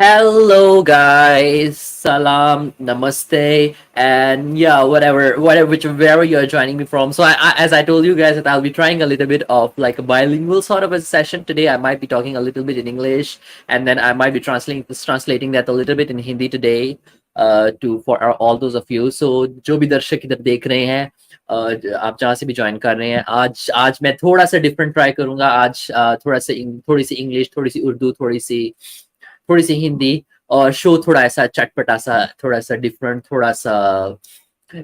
Hello guys, salam, namaste, and yeah, whichever you're joining me from. So, as I told you guys, that I'll be trying a little bit of like a bilingual sort of a session today. I might be talking a little bit in English, and then I might be translating that a little bit in Hindi today. To for all those of you. So, जो भी दर्शक इधर देख रहे हैं, आप जहाँ से भी ज्वाइन कर रहे हैं, आज आज मैं थोड़ा सा डिफरेंट ट्राई करूंगा. आज थोड़ी सी इंग्लिश, थोड़ी सी उर्दू, थोड़ी सी हिंदी, और शो थोड़ा ऐसा चटपटा सा, थोड़ा सा डिफरेंट, थोड़ा सा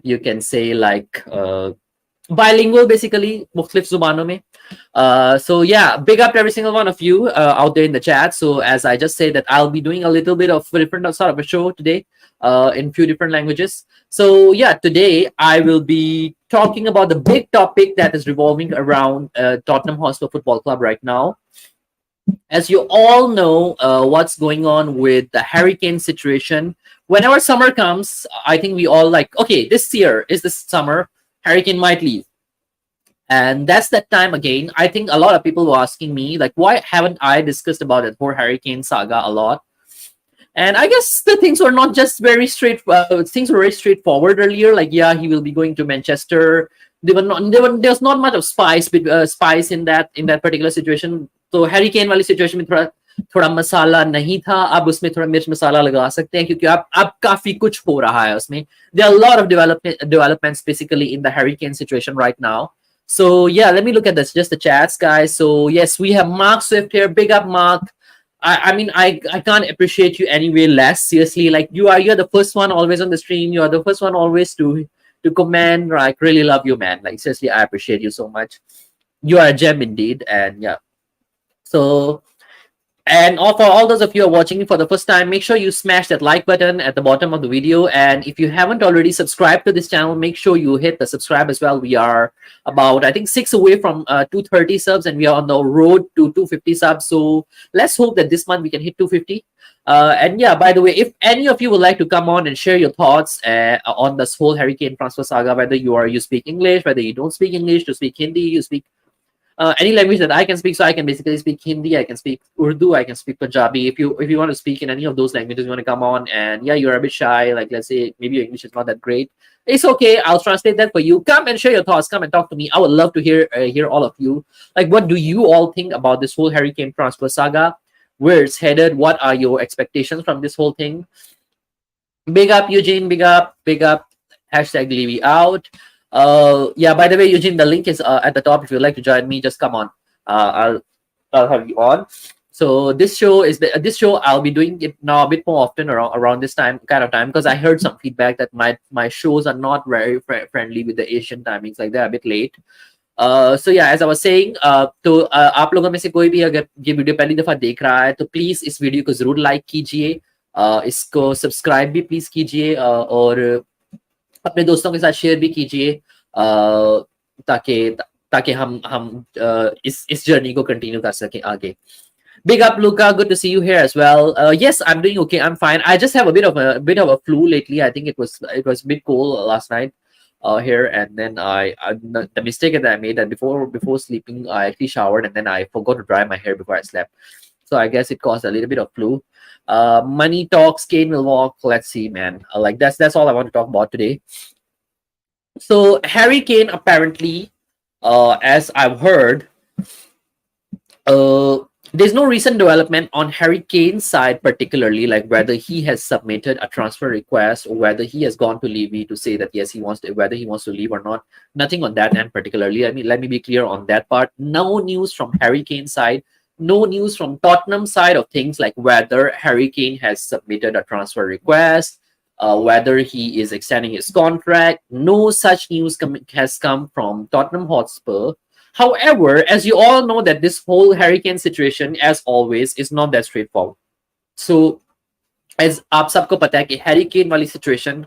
you can say like bilingual basically, मुख्तलिफ जुबानों में. So yeah, big up to every single one of you out there in the chat. So as I just said that I'll be doing a little bit of a different sort of a show today in few different languages. So yeah, today I will be talking about the big topic that is revolving around Tottenham Hotspur Football Club right now. As you all know, what's going on with the Harry Kane situation. Whenever summer comes, I think we all like, okay, this year is the summer, Harry Kane might leave. And that's that time again. I think a lot of people were asking me, like, why haven't I discussed about it for Harry Kane saga a lot? And I guess the things were not just very things were very straightforward earlier. Like, yeah, he will be going to Manchester. There's not much of spice in that particular situation. तो Harry Kane वाली situation में थोड़ा मसाला नहीं था. अब उसमें थोड़ा मिर्च मसाला लगा सकते हैं, क्योंकि अब काफी कुछ हो रहा है उसमें. There are a lot of developments basically in the Harry Kane situation right now. So yeah, let me look at this, just the chats, guys. So yes, we have Mark Swift here. Big up, Mark. I mean, I can't appreciate you anyway less. Seriously, like you're the first one always on the stream. You are the first one always to comment. Like, really love you, man. Like, seriously, I appreciate you so much. You are a gem indeed. And yeah. So, and for all those of you who are watching me for the first time, make sure you smash that like button at the bottom of the video. And if you haven't already subscribed to this channel, make sure you hit the subscribe as well. We are about, I think, 6 away from 230 subs, and we are on the road to 250 subs. So let's hope that this month we can hit 250. And yeah, by the way, if any of you would like to come on and share your thoughts on this whole Harry Kane transfer saga, whether you speak English, whether you don't speak English, you speak Hindi, you speak any language that I can speak. So I can basically speak Hindi, I can speak Urdu, I can speak Punjabi. If you want to speak in any of those languages, you want to come on, and yeah, you're a bit shy, like let's say maybe your English is not that great, it's okay, I'll translate that for you. Come and share your thoughts, come and talk to me. I would love to hear all of you. Like, what do you all think about this whole Harry Kane transfer saga, where it's headed? What are your expectations from this whole thing? Big up Eugene, big up hashtag Levy out. Yeah, by the way, Eugene, the link is at the top. If you'd like to join me, just come on. I'll have you on. So this show I'll be doing it now a bit more often around this time, because I heard some feedback that my shows are not very friendly with the Asian timings, like they're a bit late. So yeah, as I was saying, तो आप लोगों में से कोई भी अगर ये video पहली दफा देख रहा है, तो प्लीज इस वीडियो को जरूर लाइक कीजिए, इसको सब्सक्राइब भी प्लीज कीजिए, और अपने दोस्तों के साथ शेयर भी कीजिए, ताकि हम इस जर्नी को कंटिन्यू कर सकें आगे. Big up, Luca. Good to see you here as well. Yes, I'm doing okay. I'm fine. I just have a bit of a flu lately. I think it was a bit cold last night here, and then the mistake that I made, that before sleeping, I actually showered and then I forgot to dry my hair before I slept. So I guess it caused a little bit of flu. Money talks, Kane will walk. Let's see, man. Like that's all I want to talk about today. So Harry Kane apparently, as I've heard, there's no recent development on Harry Kane's side, particularly like whether he has submitted a transfer request or whether he has gone to Levy to say that yes, whether he wants to leave or not. Nothing on that end particularly. I mean, let me be clear on that part. No news from Harry Kane's side. No news from Tottenham side of things, like whether Harry Kane has submitted a transfer request, whether he is extending his contract. No such news has come from Tottenham Hotspur. However, as you all know, that this whole Harry Kane situation, as always, is not that straightforward. So, as आप सबको पता है कि Harry Kane वाली situation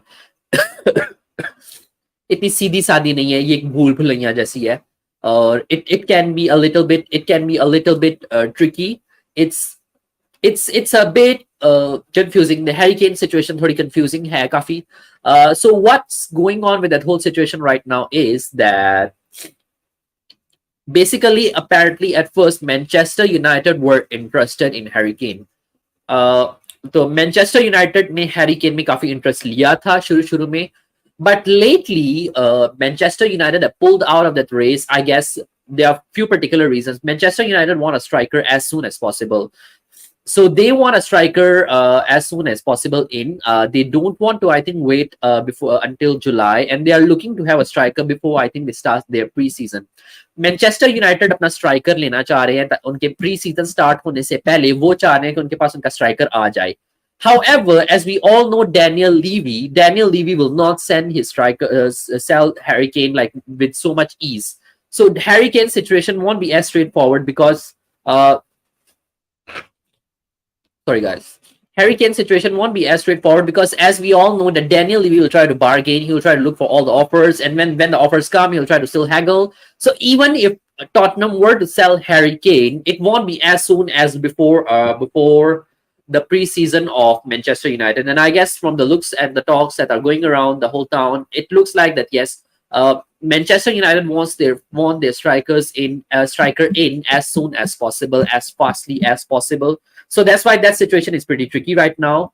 इतनी सीधी सादी नहीं है, ये एक भूल भुलैया जैसी है, और it can be a little bit tricky. It's a bit confusing. The Harry Kane situation थोड़ी confusing है काफी. So what's going on with that whole situation right now is that basically, apparently, at first, Manchester United were interested in Harry Kane. तो Manchester United ने Harry Kane में काफी interest लिया था शुरू शुरू में, but lately Manchester United have pulled out of that race. I guess there are few particular reasons. Manchester United want a striker as soon as possible. So they want a striker as soon as possible in. They don't want to, I think, wait before until July, and they are looking to have a striker before I think they start their preseason. Manchester United अपना striker लेना चाह रहे हैं, उनके pre season start होने से पहले वो चाह रहे हैं कि उनके पास उनका स्ट्राइकर आ जाए. However, as we all know, Daniel Levy will not send his striker, sell Harry Kane like with so much ease. So Harry Kane's situation won't be as straightforward because sorry guys, Harry Kane's situation won't be as straightforward because as we all know that Daniel Levy will try to bargain, he will try to look for all the offers, and when the offers come, he'll try to still haggle. So even if Tottenham were to sell Harry Kane, it won't be as soon as before the preseason of Manchester United. And I guess from the looks and the talks that are going around the whole town, it looks like that yes, Manchester United wants their strikers in striker in as soon as possible, as fastly as possible. So that's why that situation is pretty tricky right now.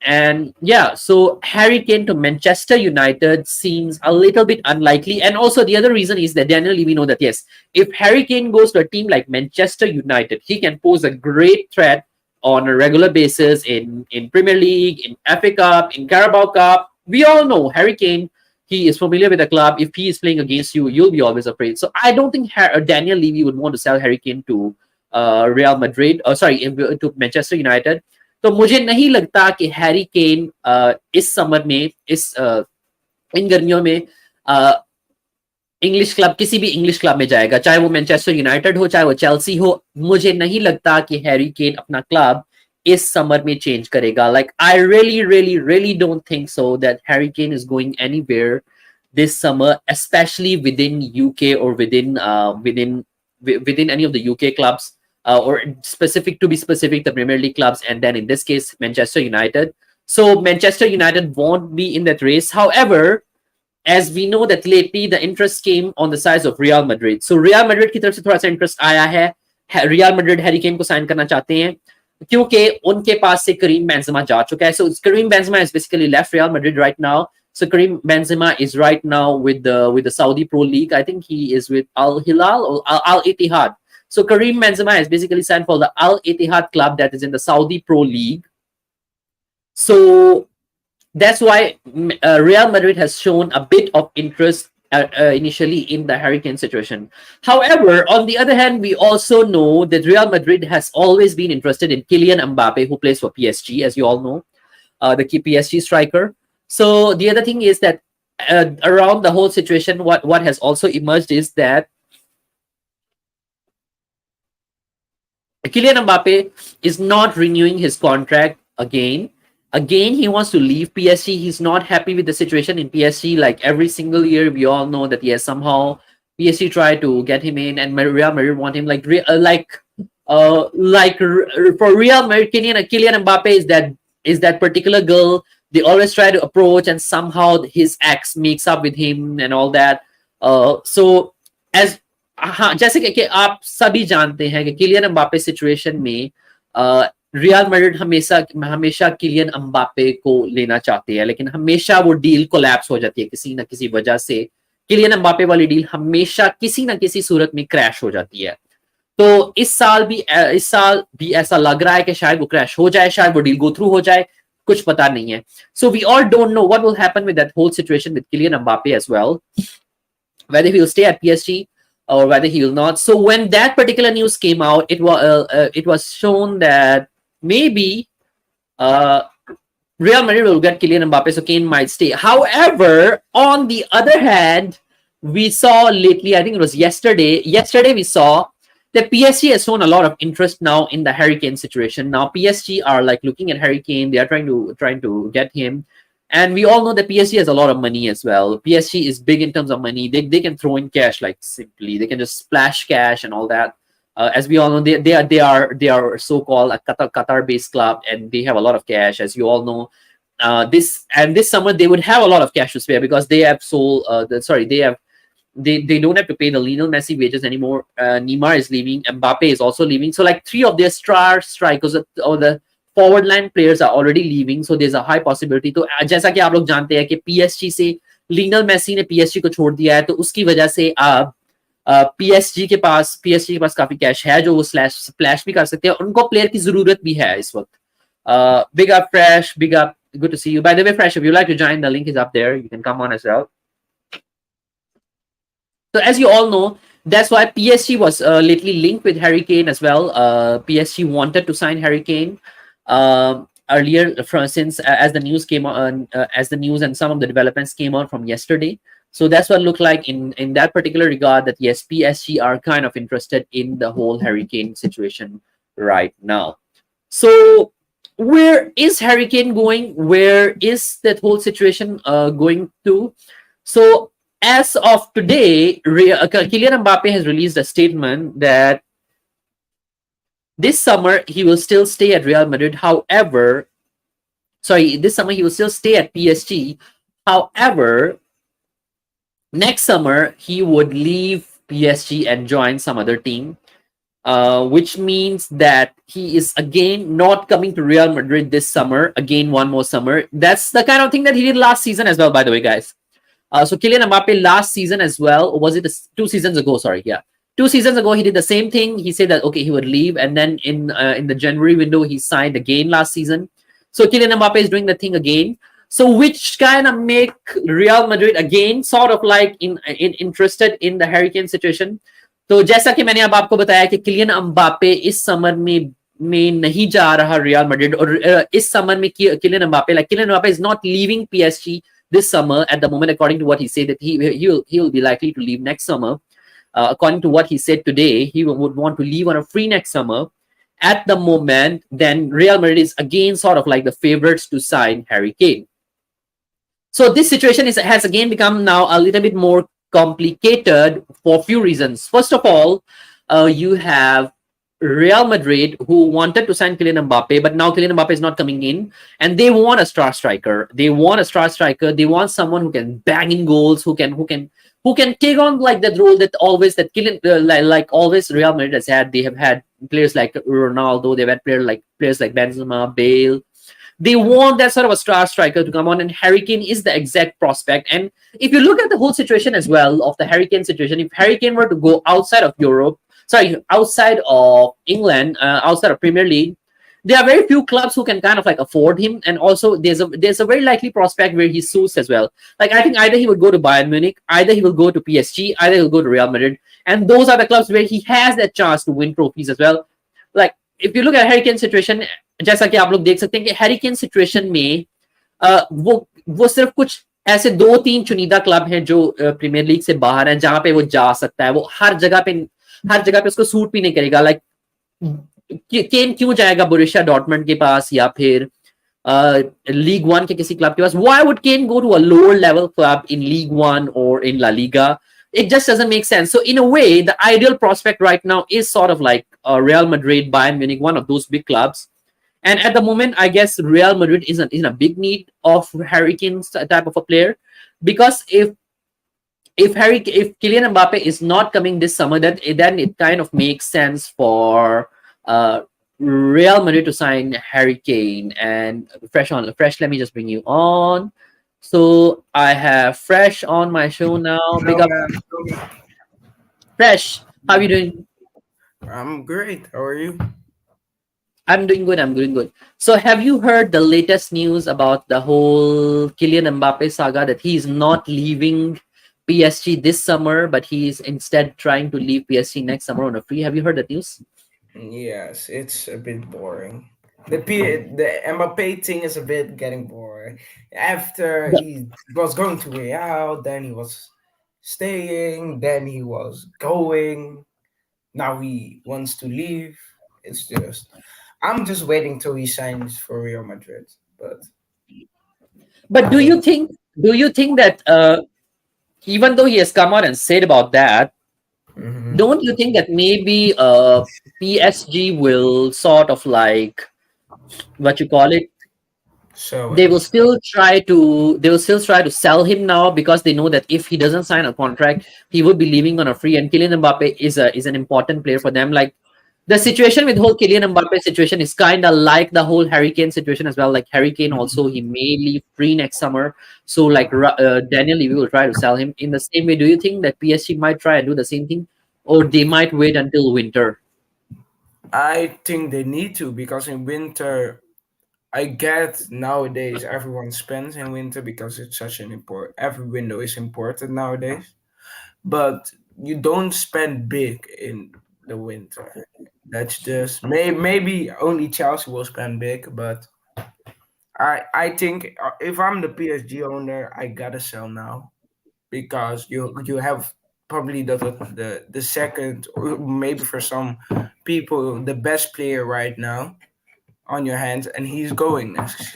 And yeah, so Harry Kane to Manchester United seems a little bit unlikely. And also the other reason is that Daniel Levy know that yes, if Harry Kane goes to a team like Manchester United, he can pose a great threat on a regular basis in Premier League, in FA Cup, in Carabao Cup. We all know Harry Kane, he is familiar with the club. If he is playing against you, you'll be always afraid. So I don't think Daniel Levy would want to sell Harry Kane to Real Madrid, to Manchester United. तो मुझे नहीं लगता कि Harry Kane इस summer में इन गर्मियों में English club किसी भी इंग्लिश क्लब में जाएगा, चाहे वो मैनचेस्टर यूनाइटेड हो, चाहे वो चेल्सी हो. मुझे नहीं लगता कि हैरी केन अपना क्लब इस समर में चेंज करेगा. Like I really don't think so that Harry Kane is going anywhere this summer, especially within UK or within any of the UK clubs, or specific to be specific, the Premier League clubs, and then in this case Manchester United. So Manchester United won't be in that race. However, as we know that lately the interest came on the sides of Real Madrid. So Real Madrid की तरफ से थोड़ा सा interest आया है. Real Madrid Harry Kane को sign करना चाहते हैं क्योंकि उनके पास से करीम बेंजेमा जा चुका है. So Karim Benzema is basically left Real Madrid right now. So Karim Benzema is right now with the Saudi Pro League. I think he is with Al Hilal or Al Ittihad. So Karim Benzema has basically signed for the Al Ittihad club that is in the Saudi Pro League. So that's why Real Madrid has shown a bit of interest initially in the Harry Kane situation. However, on the other hand, we also know that Real Madrid has always been interested in Kylian Mbappe, who plays for PSG, as you all know, the PSG striker. So the other thing is that around the whole situation, what has also emerged is that Kylian Mbappe is not renewing his contract again. Again, he wants to leave PSG. He's not happy with the situation in PSG. Like every single year, we all know that yes, somehow PSG tried to get him in, and Real Madrid want him. For Real Madrid, Kylian Mbappe is that particular girl they always try to approach, and somehow his ex makes up with him and all that. So as जैसे कि आप सभी जानते हैं कि Kylian Mbappe situation में real Madrid हमेशा Kylian Mbappe को लेना चाहते हैं, लेकिन हमेशा वो डील कोलैप्स हो जाती है किसी ना किसी वजह से. किलियन एम्बापे वाली डील हमेशा किसी ना किसी सूरत में क्रैश हो जाती है. तो इस साल भी ऐसा लग रहा है कि शायद वो क्रैश हो जाए, शायद वो डील गो थ्रू हो जाए, कुछ पता नहीं है. So we all don't know what will happen with that whole situation with Kylian Mbappe as well, whether he will stay at PSG or whether he will not. So when that particular news came out, it was shown that maybe Real Madrid will get Kylian Mbappe, so Kane might stay. However, on the other hand, we saw lately, I think it was yesterday we saw that PSG has shown a lot of interest now in the Harry Kane situation. Now PSG are like looking at Harry Kane. They are trying to get him, and we all know that PSG has a lot of money as well. PSG is big in terms of money. They can throw in cash, like simply they can just splash cash and all that. As we all know, they are so-called a Qatar based club, and they have a lot of cash, as you all know. This summer they would have a lot of cash to spare because they have they don't have to pay the Lionel Messi wages anymore. Neymar is leaving. Mbappe is also leaving. So like three of their star strikers or the forward line players are already leaving, so there's a high possibility. तो जैसा कि आप लोग जानते हैं कि PSG से Lionel Messi ने PSG को छोड़ दिया है, तो उसकी वजह से अब पीएसजी के पास काफी कैश है जो वो स्प्लैश भी कर सकते हैं. उनको प्लेयर की जरूरत भी है इस वक्त. Big up Fresh, big up, good to see you. By the way, Fresh, if you like to join, the link is up there. You can come on as well. So as you all know, that's why PSG was lately linked with Harry Kane as well. PSG wanted to sign Harry Kane earlier, since as the news came on, as the news and some of the developments came out from yesterday. So that's what it looked like in that particular regard, that yes, PSG are kind of interested in the whole Harry Kane situation right now. So where is Harry Kane going? Where is that whole situation going to? So as of today, Kylian Mbappe has released a statement that this summer he will still stay at Real Madrid. However, this summer he will still stay at PSG. However, next summer he would leave PSG and join some other team. Which means that he is again not coming to Real Madrid this summer. Again, one more summer. That's the kind of thing that he did last season as well, by the way, guys. So Kylian Mbappe last season as well, was it 2 seasons ago? Sorry, yeah. 2 seasons ago, he did the same thing. He said that, okay, he would leave. And then in the January window, he signed again last season. So Kylian Mbappe is doing the thing again. So which kind of make Real Madrid again sort of like interested in the Harry Kane situation. तो जैसा कि मैंने अब आपको बताया कि Kylian Mbappe इस summer में नहीं जा रहा रियल मैड्रिड, और इस समर में Kylian Mbappe is not leaving PSG this summer at the moment, according to what he said, that he will be likely to leave next summer. According to what he said today, he would want to leave on a free next summer. At the moment, then Real Madrid is again sort of like the favorites to sign Harry Kane. So this situation has again become now a little bit more complicated for a few reasons. First of all, you have Real Madrid who wanted to sign Kylian Mbappe, but now Kylian Mbappe is not coming in, and they want a star striker. They want someone who can bang in goals, who can take on like that role that Kylian like always Real Madrid has had. They have had players like Ronaldo. They've had players like Benzema, Bale. They want that sort of a star striker to come on, and Harry Kane is the exact prospect. And if you look at the whole situation as well of the Harry Kane situation, if Harry Kane were to go outside of outside of England, outside of Premier League, there are very few clubs who can kind of like afford him. And also there's a very likely prospect where he suits as well. Like I think either he would go to Bayern Munich, either he will go to PSG, either he'll go to Real Madrid. And those are the clubs where he has that chance to win trophies as well. Like if you look at Harry Kane situation, जैसा कि आप लोग देख सकते हैं कि Harry Kane situation में वो सिर्फ कुछ ऐसे 2-3 चुनिंदा क्लब हैं जो प्रीमियर लीग से बाहर हैं, जहां पे वो जा सकता है. वो हर जगह पे उसको सूट भी नहीं करेगा. लाइक केन क्यों जाएगा बोरुसिया डॉर्टमंड के पास या फिर लीग 1 के किसी क्लब के पास? Why would Kane go to a lower level club in League 1 or in La Liga? It just doesn't make sense. So in a way, the ideal prospect right now is sort of like Real Madrid, Bayern Munich, one of those big clubs. And at the moment, I guess Real Madrid is in a big need of Harry Kane's type of a player, because if Kylian Mbappe is not coming this summer, then it kind of makes sense for Real Madrid to sign Harry Kane. And Fresh, let me just bring you on. So I have Fresh on my show now. Big up, Fresh. How are you doing? I'm great. How are you? I'm doing good. So have you heard the latest news about the whole Kylian Mbappe saga, that he's not leaving PSG this summer, but he's instead trying to leave PSG next summer on a free? Have you heard that news? Yes, it's a bit boring. The Mbappe thing is a bit getting boring. After he was going to Real, then he was staying, then he was going. Now he wants to leave. I'm just waiting till he signs for Real Madrid. But do you think that even though he has come out and said about that, don't you think that maybe PSG will sort of like, what you call it? So they will still try to sell him now, because they know that if he doesn't sign a contract, he will be leaving on a free. And Kylian Mbappe is an important player for them. Like The situation with whole Kylian Mbappe situation is kind of like the whole Harry Kane situation as well. Like Harry Kane also, he may leave free next summer. So like Daniel Levy will try to sell him in the same way. Do you think that PSG might try and do the same thing, or they might wait until winter? I think they need to because in winter, I get nowadays everyone spends in winter because it's such an important. Every window is important nowadays, but you don't spend big in the winter. That's just maybe only Chelsea will spend big, but I think if I'm the PSG owner, I gotta sell now because you have probably the second or maybe for some people the best player right now on your hands, and he's going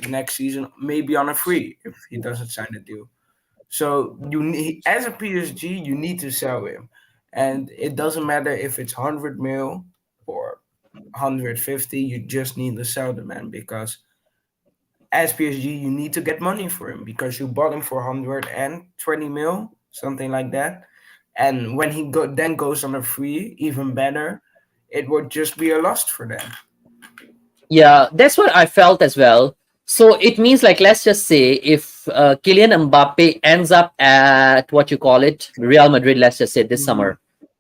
next season maybe on a free if he doesn't sign a deal. So you need, as a PSG, you need to sell him, and it doesn't matter if it's 100 mil or 150. You just need to sell the man because as PSG, you need to get money for him because you bought him for 120 mil, something like that. And when then goes on a free, even better, it would just be a loss for them. Yeah, that's what I felt as well. So it means like let's just say if Kylian Mbappe ends up at what you call it Real Madrid, let's just say this Mhm. summer,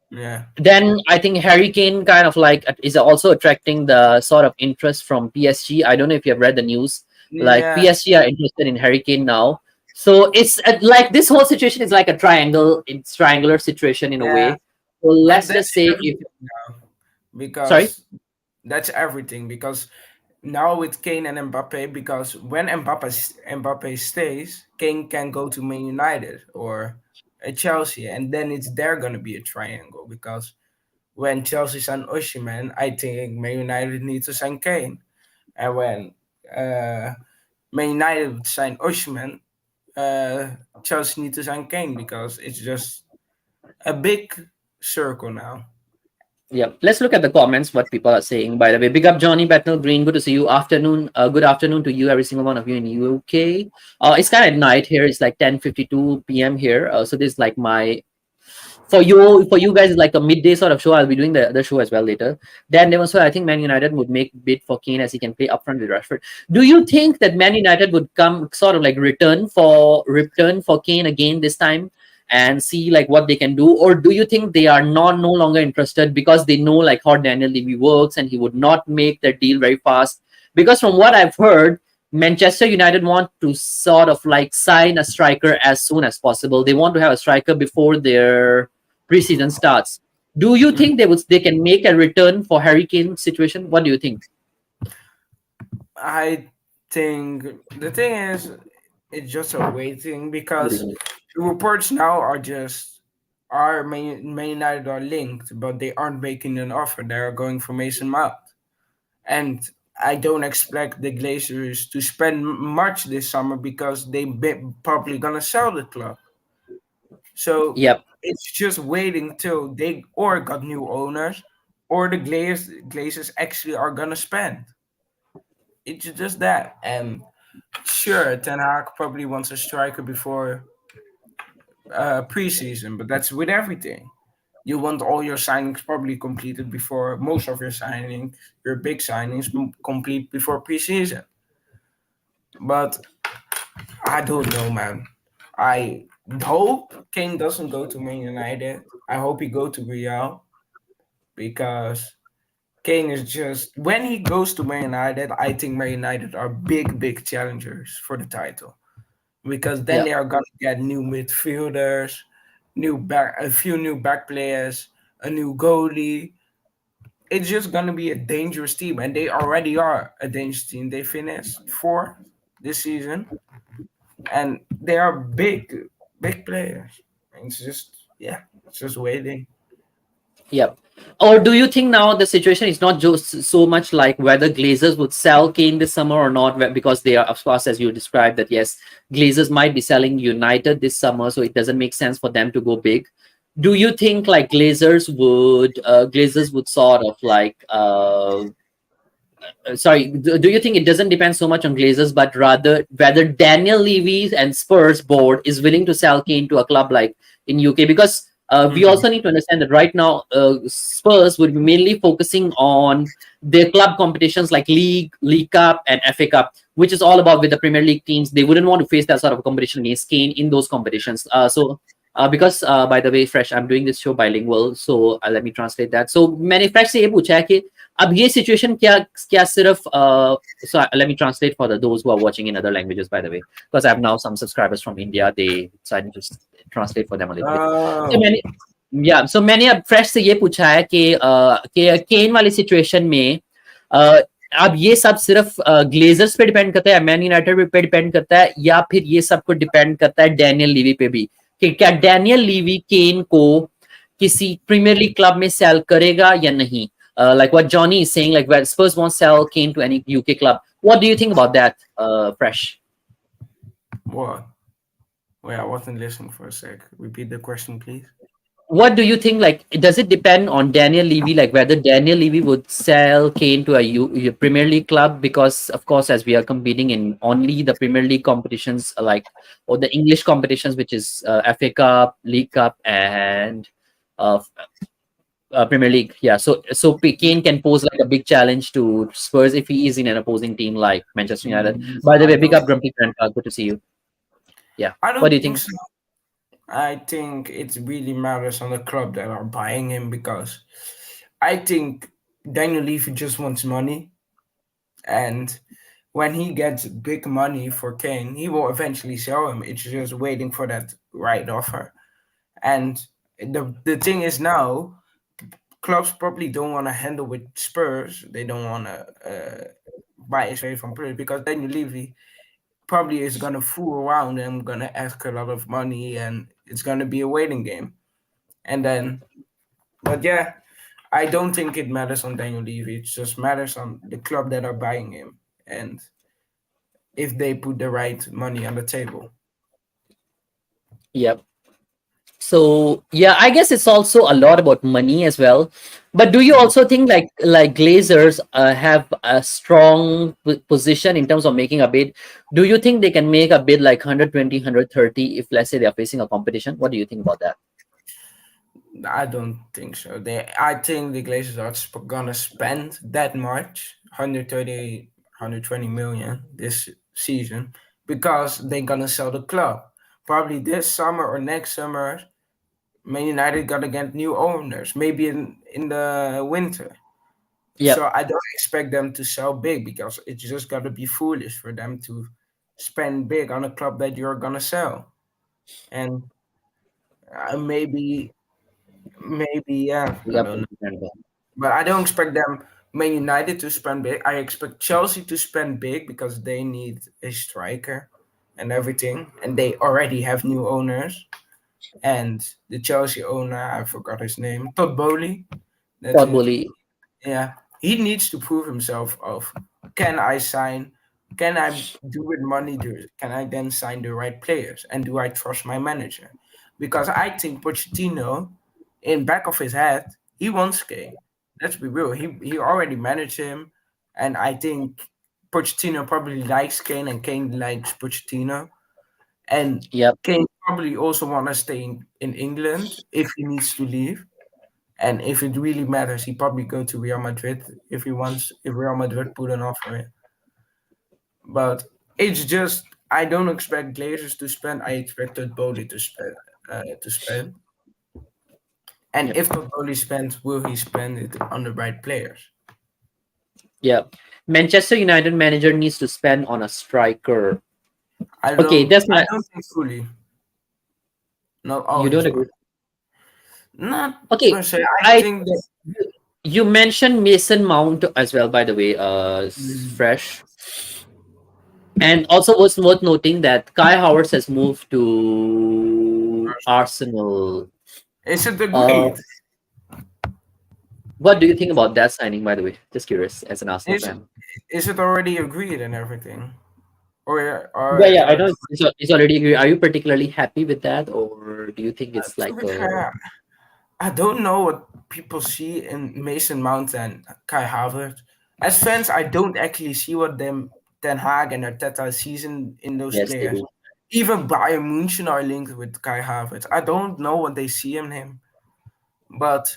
Yeah, then I think Harry Kane kind of like is also attracting the sort of interest from PSG. I don't know if you have read the news. Like yeah, PSG are interested in Harry Kane now. So it's like this whole situation is like a triangle, it's triangular situation in a yeah. way. So But let's just that's say if everything now sorry, because that's everything because now with Kane and Mbappe, because when Mbappe stays, Kane can go to Man United or a Chelsea, and then it's there gonna be a triangle because when Chelsea sign Osimhen, I think Man United needs to sign Kane, and when uh, Man United sign Osimhen, Chelsea need to sign Kane because it's just a big circle now. yeah, let's look at the comments. What people are saying. By the way, big up Johnny Bethnal Green. Good to see you. Afternoon. Good afternoon to you, every single one of you in UK. It's kind of night here. It's like 10:52 p.m. here. So this is like my for you guys it's like a midday sort of show. I'll be doing the other show as well later. Dan demonstrated I think Man United would make bid for Kane as he can play upfront with Rashford. Do you think that Man United would come sort of like return for Kane again this time and see like what they can do, or do you think they are not no longer interested because they know like how Daniel Levy works and he would not make the deal very fast? Because from what I've heard, Manchester United want to sort of like sign a striker as soon as possible. They want to have a striker before their preseason starts. Do you Mm. think they can make a return for Harry Kane situation? What do you think? I think the thing is, it's just a waiting because the reports now are just Man United are linked, but they aren't making an offer. They are going for Mason Mount, and I don't expect the Glazers to spend much this summer because probably gonna sell the club. So Yep, it's just waiting till they or got new owners or the Glazers actually are gonna spend. It's just that. And sure, Ten Hag probably wants a striker before preseason, but that's with everything. You want all your signings probably completed before most of your big signings complete before preseason. But I don't know, man. I hope Kane doesn't go to Man United. I hope he go to Real because Kane is just when he goes to Man United, I think Man United are big challengers for the title because then yep, they are gonna get new midfielders, a few new back players, a new goalie. It's just gonna be a dangerous team, and they already are a dangerous team. They finished fourth this season, and they are big players. And it's just yeah, it's just waiting. yep. Or do you think now the situation is not just so much like whether Glazers would sell Kane this summer or not, because they are, of course, as you described, that yes, Glazers might be selling United this summer, so it doesn't make sense for them to go big. Do you think like Glazers would sort of like sorry, do you think it doesn't depend so much on Glazers, but rather whether Daniel Levy and Spurs board is willing to sell Kane to a club like in UK? Because We Mhm. also need to understand that right now, Spurs would be mainly focusing on their club competitions like League Cup, and FA Cup, which is all about with the Premier League teams. They wouldn't want to face that sort of competition against Kane in those competitions. Because by the way, Fresh, I'm doing this show bilingual, so let me translate that. So मैंने Fresh से ये पूछा है कि अब ये situation क्या क्या सिर्फ so let me translate for those who are watching in other languages, by the way, because I have now some subscribers from India. They so I need to translate for them a little bit. So Oh, मैंने मैंने अब fresh से ये पूछा है कि केन वाली situation में अ, अब ये सब सिर्फ ग्लेजर्स पे डिपेंड करता है, मैन यूनाइटेड पे डिपेंड करता है, या फिर ये सब कुछ डिपेंड करता है डैनियल लीवी पे भी, कि क्या डैनियल लीवी केन को किसी प्रीमियर लीग क्लब में सेल करेगा या नहीं. Like what Johnny is saying, like where Spurs won't sell Kane to any UK club. What do you think about that, Fresh? what? Wait, I wasn't listening for a sec. Repeat the question, please. What do you think? Like, does it depend on Daniel Levy? Like, whether Daniel Levy would sell Kane to a Premier League club? Because, of course, as we are competing in only the Premier League competitions, like, or the English competitions, which is FA Cup, League Cup, and uh, Premier League. Yeah. So Kane can pose like a big challenge to Spurs if he is in an opposing team like Manchester United. By the I way, big don't. up Grumpy Grandpa. Good to see you. Yeah. I What don't do you think think? so. I think it really matters on the club that are buying him because I think Daniel Levy just wants money, and when he gets big money for Kane, he will eventually sell him. It's just waiting for that right offer. And the thing is now, clubs probably don't want to handle with Spurs. They don't want to buy his way from players because Daniel Levy probably is gonna fool around and gonna ask a lot of money, and it's gonna be a waiting game. And then, but yeah, I don't think it matters on Daniel Levy. It just matters on the club that are buying him and if they put the right money on the table. Yep. So yeah, I guess it's also a lot about money as well. But do you also think like Glazers have a strong position in terms of making a bid? Do you think they can make a bid like 120, 130 if let's say they are facing a competition? What do you think about that? I don't think so. I think the Glazers are gonna spend that much, 130, 120 million this season, because they're gonna sell the club. Probably this summer or next summer, Man United gotta get new owners, maybe in the winter. Yep. So I don't expect them to sell big because it's just gotta be foolish for them to spend big on a club that you're gonna sell. And maybe yeah, I Yep. don't know. But I don't expect them Man United to spend big. I expect Chelsea to spend big because they need a striker and everything, and they already have new owners. And the Chelsea owner, I forgot his name, Todd Bowley. That's Todd it. Bowley. Yeah, he needs to prove himself. Of can I sign? Can I do with money? Can I then sign the right players? And do I trust my manager? Because I think Pochettino, in back of his head, he wants Kane. Let's be real. He already managed him, and I think Pochettino probably likes Kane, and Kane likes Pochettino, and Yep. Kane probably also want to stay in England if he needs to leave. And if it really matters, he probably go to Real Madrid if he wants. If Real Madrid put an offer in, but it's just I don't expect Glazers to spend. I expected Bowley to spend. To spend, and Yep. if the Bowley spends, will he spend it on the right players? Yep. Manchester United manager needs to spend on a striker. I Okay, don't. that's I my. don't think fully. Not all You don't his agree? money. Not Okay, per se. I I think that. you mentioned Mason Mount as well, by the way, Mm, Fresh. And also was worth noting that Kai Havertz has moved to Arsenal. is it Uh, agreed? what do you think about that signing, by the way? Just curious, as an Arsenal Is fan. is it already agreed and everything? Yeah, yeah, I Or know it's already agree. Are you particularly happy with that, or do you think it's to like be fair, I don't know what people see in Mason Mount and Kai Havertz. As fans, I don't actually see what them Ten Hag and Arteta sees in those yes, they players. do. even Bayern Munich are linked with Kai Havertz. I don't know what they see in him, but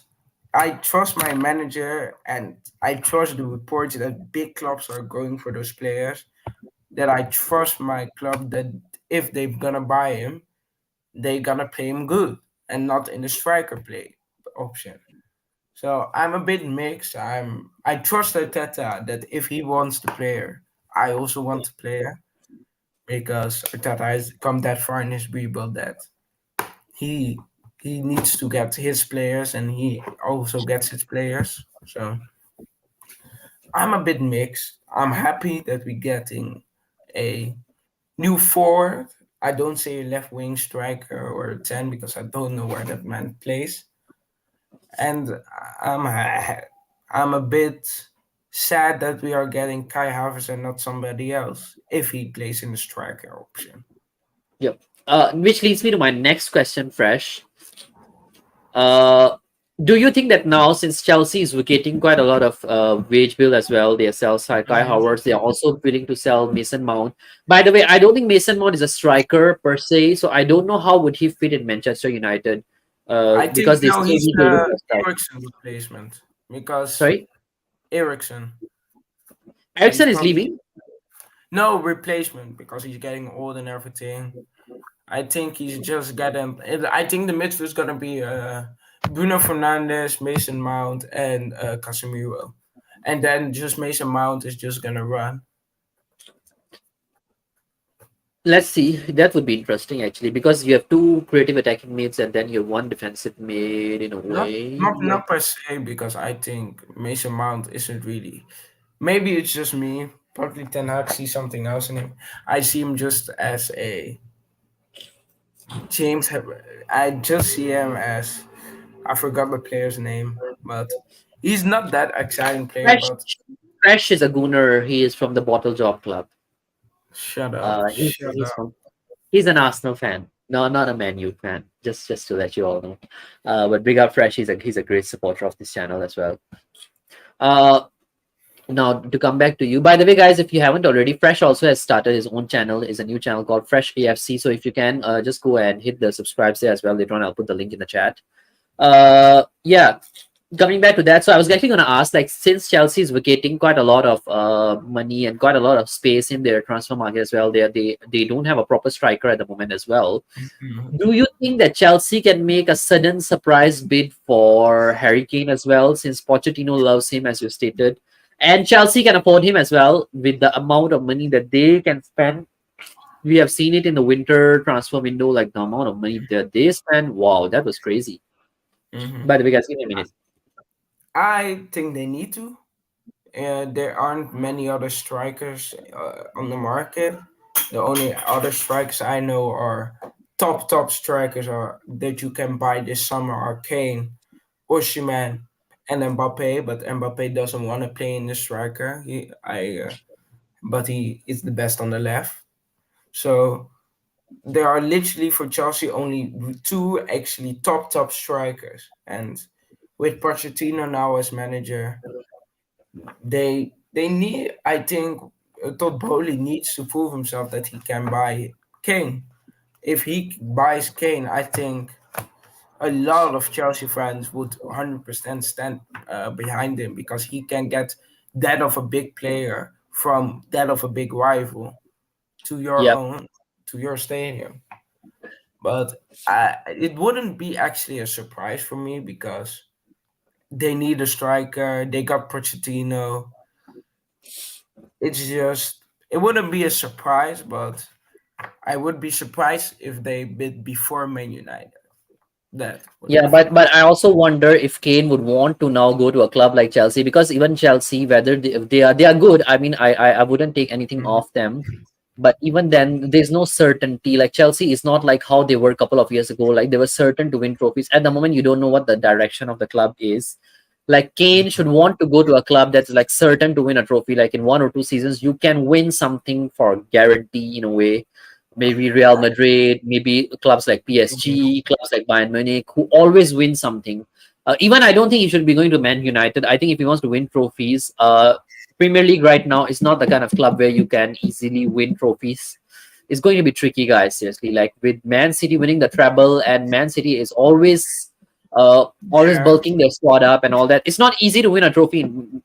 I trust my manager and I trust the reports that big clubs are going for those players. That I trust my club that if they're gonna buy him, they gonna play him good and not in the striker play option. So I'm a bit mixed. I trust Arteta that if he wants the player, I also want the player because Arteta has come that far in his rebuild that he he needs to get his players and he also gets his players. So I'm a bit mixed. I'm happy that we're getting a new forward. I don't say left wing striker or 10 because I don't know where that man plays. And I'm I'm a bit sad that we are getting Kai Havertz and not somebody else if he plays in the striker option. Yep. Which leads me to my next question, Fresh. Uh, do you think that now, since Chelsea is getting quite a lot of wage bill as well, they sell Kai Mhm. Havertz, they are also willing to sell Mason Mount. By the way, I don't think Mason Mount is a striker per se, so I don't know how would he fit in Manchester United, I think because they now still he's need to look the for a striker. Ericsson replacement because Sorry, Ericsson, he's Ericsson is probably leaving. no replacement because he's getting old and everything. I think he's just getting. I think the midfield is gonna be Bruno Fernandes, Mason Mount, and Casemiro, and then just Mason Mount is just gonna run. Let's see. That would be interesting actually, because you have two creative attacking mids and then you have one defensive mid in a Not way. not not per se because I think Mason Mount isn't really. Maybe it's just me. Probably Ten Hag sees something else in him. I see him just as a James. I just see him as I forgot the player's name, but he's not that exciting player. Fresh, But Fresh is a gooner. He is from the Bottle Job Club. shut up, shut He's up. from he's an Arsenal fan. No, not a Man U fan. Just to let you all know. But big up Fresh. He's a great supporter of this channel as well. Uh, Now to come back to you. By the way, guys, if you haven't already, Fresh also has started his own channel. Is a new channel called Fresh AFC. So if you can, just go and hit the subscribe there as well. Later on, I'll put the link in the chat. Yeah, coming back to that, so I was actually going to ask, like, since Chelsea is vacating quite a lot of money and quite a lot of space in their transfer market as well, they don't have a proper striker at the moment as well. Mhm. Do you think that Chelsea can make a sudden surprise bid for Harry Kane as well, since Pochettino loves him, as you stated, and Chelsea can afford him as well with the amount of money that they can spend? We have seen it in the winter transfer window, like the amount of money that they spend. Wow, that was crazy. Mhm. By the way, guys, give me a minute. I think they need to. There aren't many other strikers on the market. The only other strikers I know are top strikers are that you can buy this summer are Kane, Osimhen, and Mbappe. But Mbappe doesn't want to play in the striker. But he is the best on the left. So there are literally for Chelsea only two actually top strikers, and with Pochettino now as manager, they need. I think Todd Bowley needs to prove himself that he can buy Kane. If he buys Kane, I think a lot of Chelsea fans would 100% stand behind him because he can get that of a big player from that of a big rival to your Yep. own to your stadium. But it wouldn't be actually a surprise for me because they need a striker. They got Pochettino. It's just it wouldn't be a surprise, but I would be surprised if they bid before Man United. That would Yeah, be for me. but I also wonder if Kane would want to now go to a club like Chelsea, because even Chelsea, whether they are good. I mean, I wouldn't take anything Mhm. off them, but even then, there's no certainty. Like Chelsea is not like how they were a couple of years ago. Like they were certain to win trophies. At the moment, you don't know what the direction of the club is. Like Kane should want to go to a club that's like certain to win a trophy. Like in 1 or 2 seasons, you can win something for guarantee in a way. Maybe Real Madrid, maybe clubs like Mhm. PSG, clubs like Bayern Munich, who always win something. Even I don't think he should be going to Man United. I think if he wants to win trophies, Premier League right now is not the kind of club where you can easily win trophies. is going to be tricky, guys. Seriously, like with Man City winning the treble, and Man City is always Yeah, bulking their squad up and all that. It's not easy to win a trophy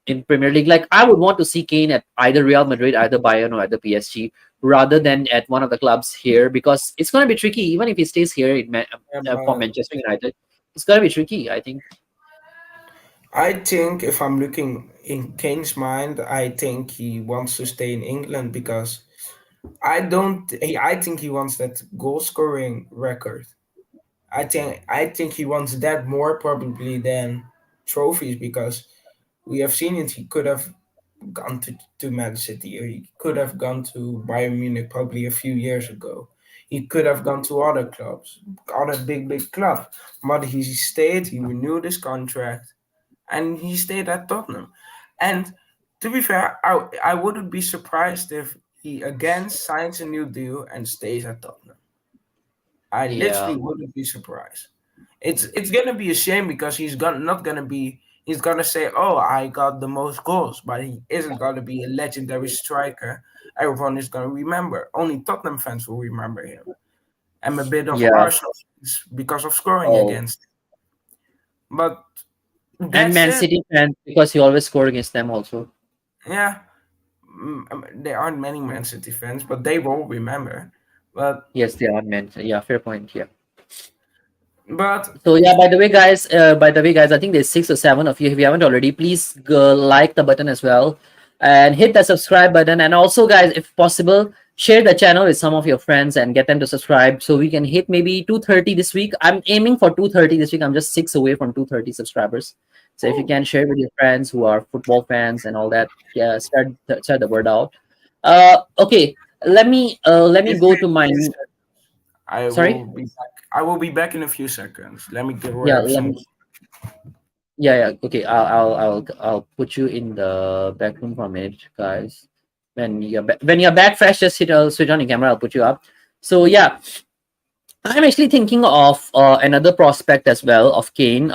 in Premier League. Like I would want to see Kane at either Real Madrid, either Bayern, or at the PSG, rather than at one of the clubs here, because it's going to be tricky. Even if he stays here for but Manchester United, it's going to be tricky, I think. I think if I'm looking in Kane's mind, I think he wants to stay in England because I think he wants that goal scoring record. I think he wants that more probably than trophies because we have seen it. He could have gone to Man City, or he could have gone to Bayern Munich probably a few years ago. He could have gone to other clubs, other big clubs. But he stayed. He renewed his contract, and he stayed at Tottenham. And to be fair, I wouldn't be surprised if he again signs a new deal and stays at Tottenham. I Yeah, literally wouldn't be surprised. It's gonna be a shame because he's gonna not gonna be he's gonna say, "Oh, I got the most goals," but he isn't gonna be a legendary striker. Everyone is gonna remember. Only Tottenham fans will remember him, and a bit of yeah. Arsenal fans because of scoring Oh, against. But and that's Man it. City fans, because he always scored against them also. Yeah, there aren't many Man City fans, but they will remember. But Yes, they are Man. Yeah, fair point. Yeah. but So yeah, by the way, guys, I think there's 6 or 7 of you. If you haven't already, please go like the button as well, and hit the subscribe button. And also, guys, if possible, share the channel with some of your friends and get them to subscribe so we can hit maybe 230 this week. I'm aiming for 230 this week. I'm just 6 away from 230 subscribers. So if you can share with your friends who are football fans and all that, yeah, spread the word out. Okay, let me give go me to a my few seconds. I sorry. will be back. I will be back in a few seconds. Let me Yeah, grab let some. me. Yeah. Okay. I'll put you in the back room for a minute, guys. When you're back fresh, just switch on your camera. I'll put you up. So yeah, I'm actually thinking of another prospect as well of Kane.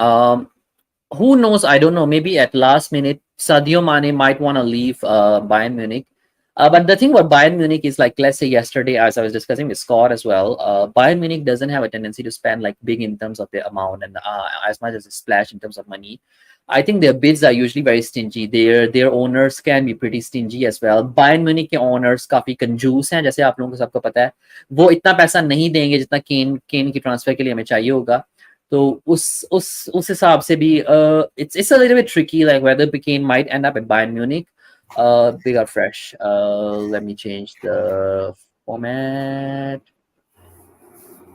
Who knows? I don't know. Maybe at last minute, Sadio Mane might want to leave Bayern Munich. But the thing about Bayern Munich is like, let's say yesterday, as I was discussing with Scott as well, Bayern Munich doesn't have a tendency to spend like big in terms of their amount and as much as a splash in terms of money. I think their bids are usually very stingy. Their owners can be pretty stingy as well. Bayern Munich के owners काफी कंजूस हैं, जैसे आप लोगों को सबको पता है. वो इतना पैसा नहीं देंगे जितना केन की ट्रांसफर के लिए हमें चाहिए होगा. तो उस हिसाब से भी it's a little bit tricky like whether Kane might end up at Bayern Munich. They got fresh. Let me change the format.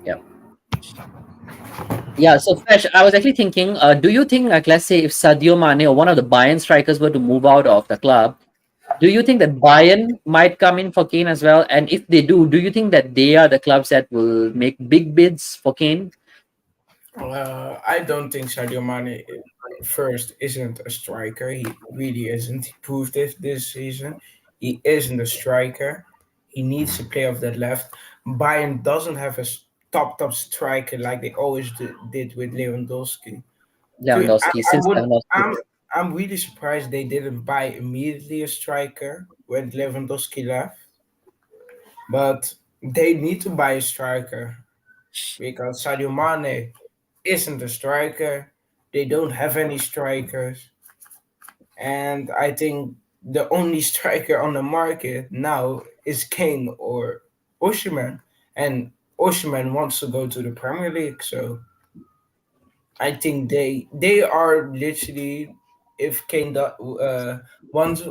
Yeah. Yeah, so fresh. I was actually thinking, do you think like let's say if Sadio Mane or one of the Bayern strikers were to move out of the club, do you think that Bayern might come in for Kane as well? And if they do you think that they are the clubs that will make big bids for Kane? I don't think Sadio Mane first isn't a striker. He really isn't. He proved it this season. He isn't a striker. He needs to play off that left. Bayern doesn't have a top striker like they always did with Lewandowski. Lewandowski, I since would. Lewandowski. I'm really surprised they didn't buy immediately a striker when Lewandowski left. But they need to buy a striker because Sadio Mane isn't a striker. They don't have any strikers. And I think the only striker on the market now is Kane or Osimhen. And Osimhen wants to go to the Premier League. So I think they are literally, if wants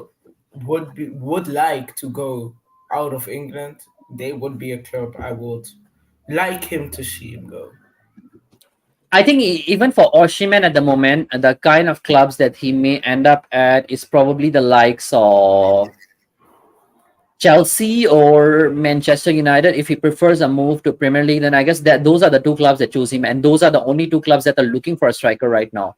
would like to go out of England, they would be a club I would like him to see him go. I think even for Oshiman at the moment, the kind of clubs that he may end up at is probably the likes of Chelsea or Manchester United. If he prefers a move to Premier League, then I guess that those are the two clubs that choose him, and those are the only two clubs that are looking for a striker right now.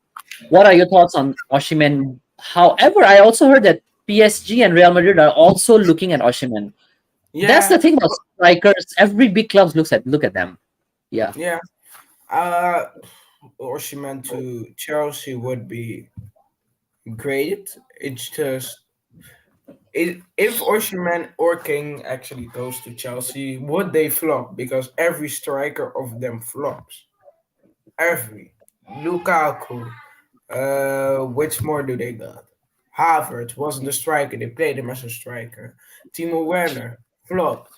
What are your thoughts on Oshiman? However, I also heard that PSG and Real Madrid are also looking at Oshiman. That's the Yeah, thing about strikers. Every big clubs look at them. Yeah. yeah. Uh, Osimhen to Chelsea would be great. If Osimhen or King actually goes to Chelsea, would they flop? Because every striker of them flops. Every Lukaku. Which more do they got? Havertz wasn't a striker. They played him as a striker. Timo Werner flopped.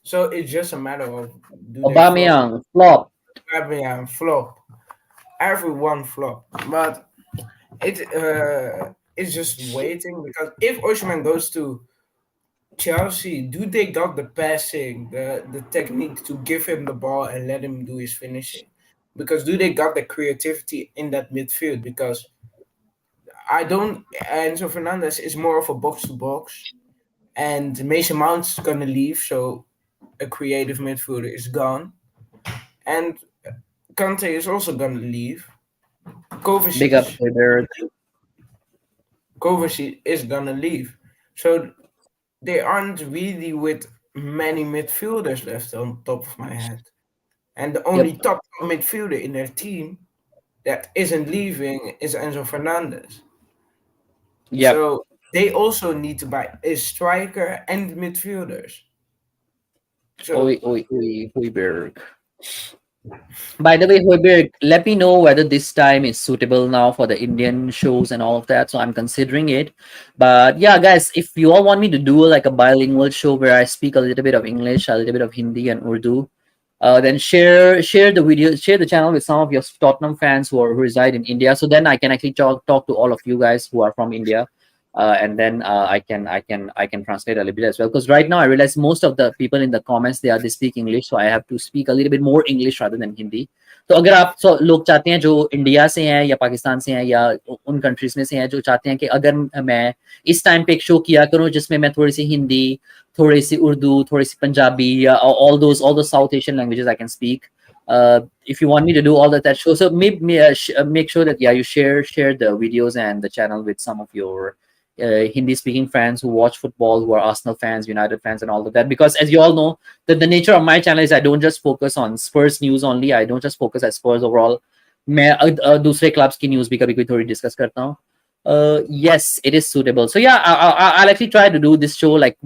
So it's just a matter of do they flop? Aubameyang flop. Fabian flop. Everyone flop. But it's just waiting because if Osimhen goes to Chelsea, do they got the passing, the technique to give him the ball and let him do his finishing? Because do they got the creativity in that midfield? Because I don't. Enzo Fernandez is more of a box to box, and Mason Mount's gonna leave, so a creative midfielder is gone, and Kante is also gonna leave. Big up Kovacic, Højbjerg. Kovacic is gonna leave, so they aren't really with many midfielders left on top of my head. And the Yep, only top midfielder in their team that isn't leaving is Enzo Fernandez. yep. So they also need to buy a striker and midfielders. So Højbjerg. By the way, Højbjerg, let me know whether this time is suitable now for the Indian shows and all of that. So I'm considering it. But yeah, guys, if you all want me to do like a bilingual show where I speak a little bit of English, a little bit of Hindi and Urdu, then share the video, share the channel with some of your Tottenham fans who reside in India. So then I can actually talk to all of you guys who are from India, and then I can translate a little bit as well. Because right now I realize most of the people in the comments they speak English, so I have to speak a little bit more English rather than Hindi. तो अगर आप लोग चाहते हैं जो India से हैं या पाकिस्तान से हैं या उन कंट्रीज में से हैं जो चाहते हैं कि अगर मैं इस टाइम पे एक शो किया करूं जिसमें मैं थोड़ी सी हिंदी थोड़ी सी उर्दू थोड़ी सी पंजाबी या all those South Asian languages I can speak. If you want me to do all that show, so make sure that yeah you share the videos and the channel with some of your Hindi speaking fans who watch football, who are Arsenal fans, United fans, and all of that. Because as you all know, the nature of my channel is I don't just focus on Spurs news only. I don't just focus at Spurs overall. मैं दूसरे clubs की news भी कभी कभी थोड़ी discuss करता हूँ. Yes, it is suitable. So yeah, I'll actually try to do this show like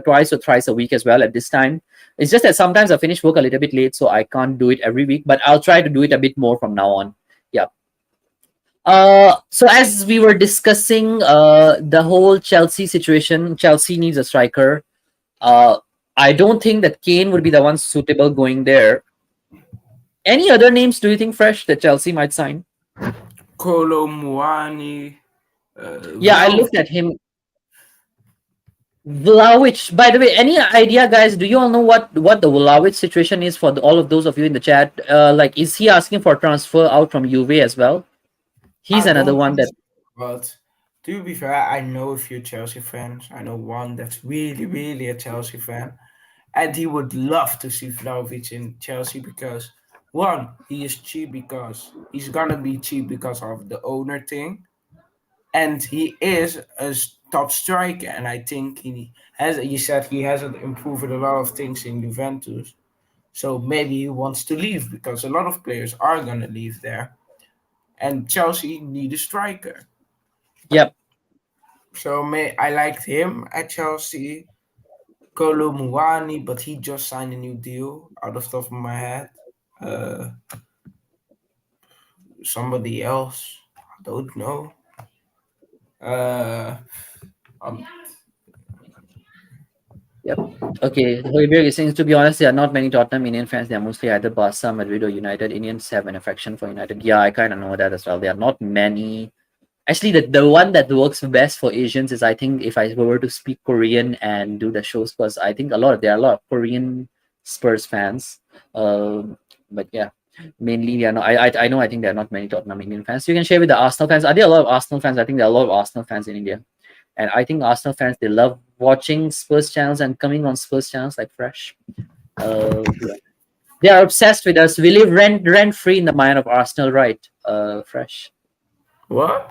twice or thrice a week as well at this time. It's just that sometimes I finish work a little bit late, so I can't do it every week. But I'll try to do it a bit more from now on. Yeah. So as we were discussing the whole Chelsea situation, Chelsea needs a striker. Uh, I don't think that Kane would be the one suitable going there. Any other names do you think fresh that Chelsea might sign? Kolo Muani, Yeah, I Vlahovic. looked at him. Vlahovic. By the way, any idea, guys? Do you all know what the Vlahovic situation is for all of those of you in the chat? Like, is he asking for transfer out from Juve as well? He's I another don't one think that. so, but to be fair, I know a few Chelsea fans. I know one that's really, really a Chelsea fan, and he would love to see Vlahovic in Chelsea because one, he is cheap because he's gonna be cheap because of the owner thing, and he is a top striker, and I think he has. You said he hasn't improved a lot of things in Juventus, so maybe he wants to leave because a lot of players are gonna leave there, and Chelsea need a striker. Yep. So I liked him at Chelsea. Kolo Muani, but he just signed a new deal out of the top of my head. Uh, Somebody else, I don't know. Uh, um, Yep. Okay. Højbjerg is saying, to be honest, there are not many Tottenham Indian fans. They are mostly either Barca, Madrid, or United. Indians have an affection for United. Yeah, I kind of know that as well. There are not many. Actually, the one that works best for Asians is I think if I were to speak Korean and do the shows, because I think there are a lot of Korean Spurs fans. But yeah, mainly yeah, no, I know I think there are not many Tottenham Indian fans. You can share with the Arsenal fans. Are there a lot of Arsenal fans? I think there are a lot of Arsenal fans in India. And I think Arsenal fans they love watching Spurs channels and coming on Spurs channels like fresh. Yeah. They are obsessed with us. We live rent free in the mind of Arsenal, right? Fresh. what?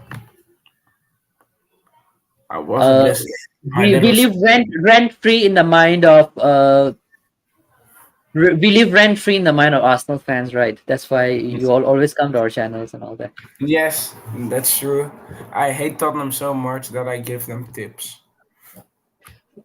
I wasn't Uh, listening. My we little. live rent free in the mind of we live rent free in the mind of Arsenal fans, right? That's why you all always come to our channels and all that. Yes, that's true. I hate Tottenham so much that I give them tips.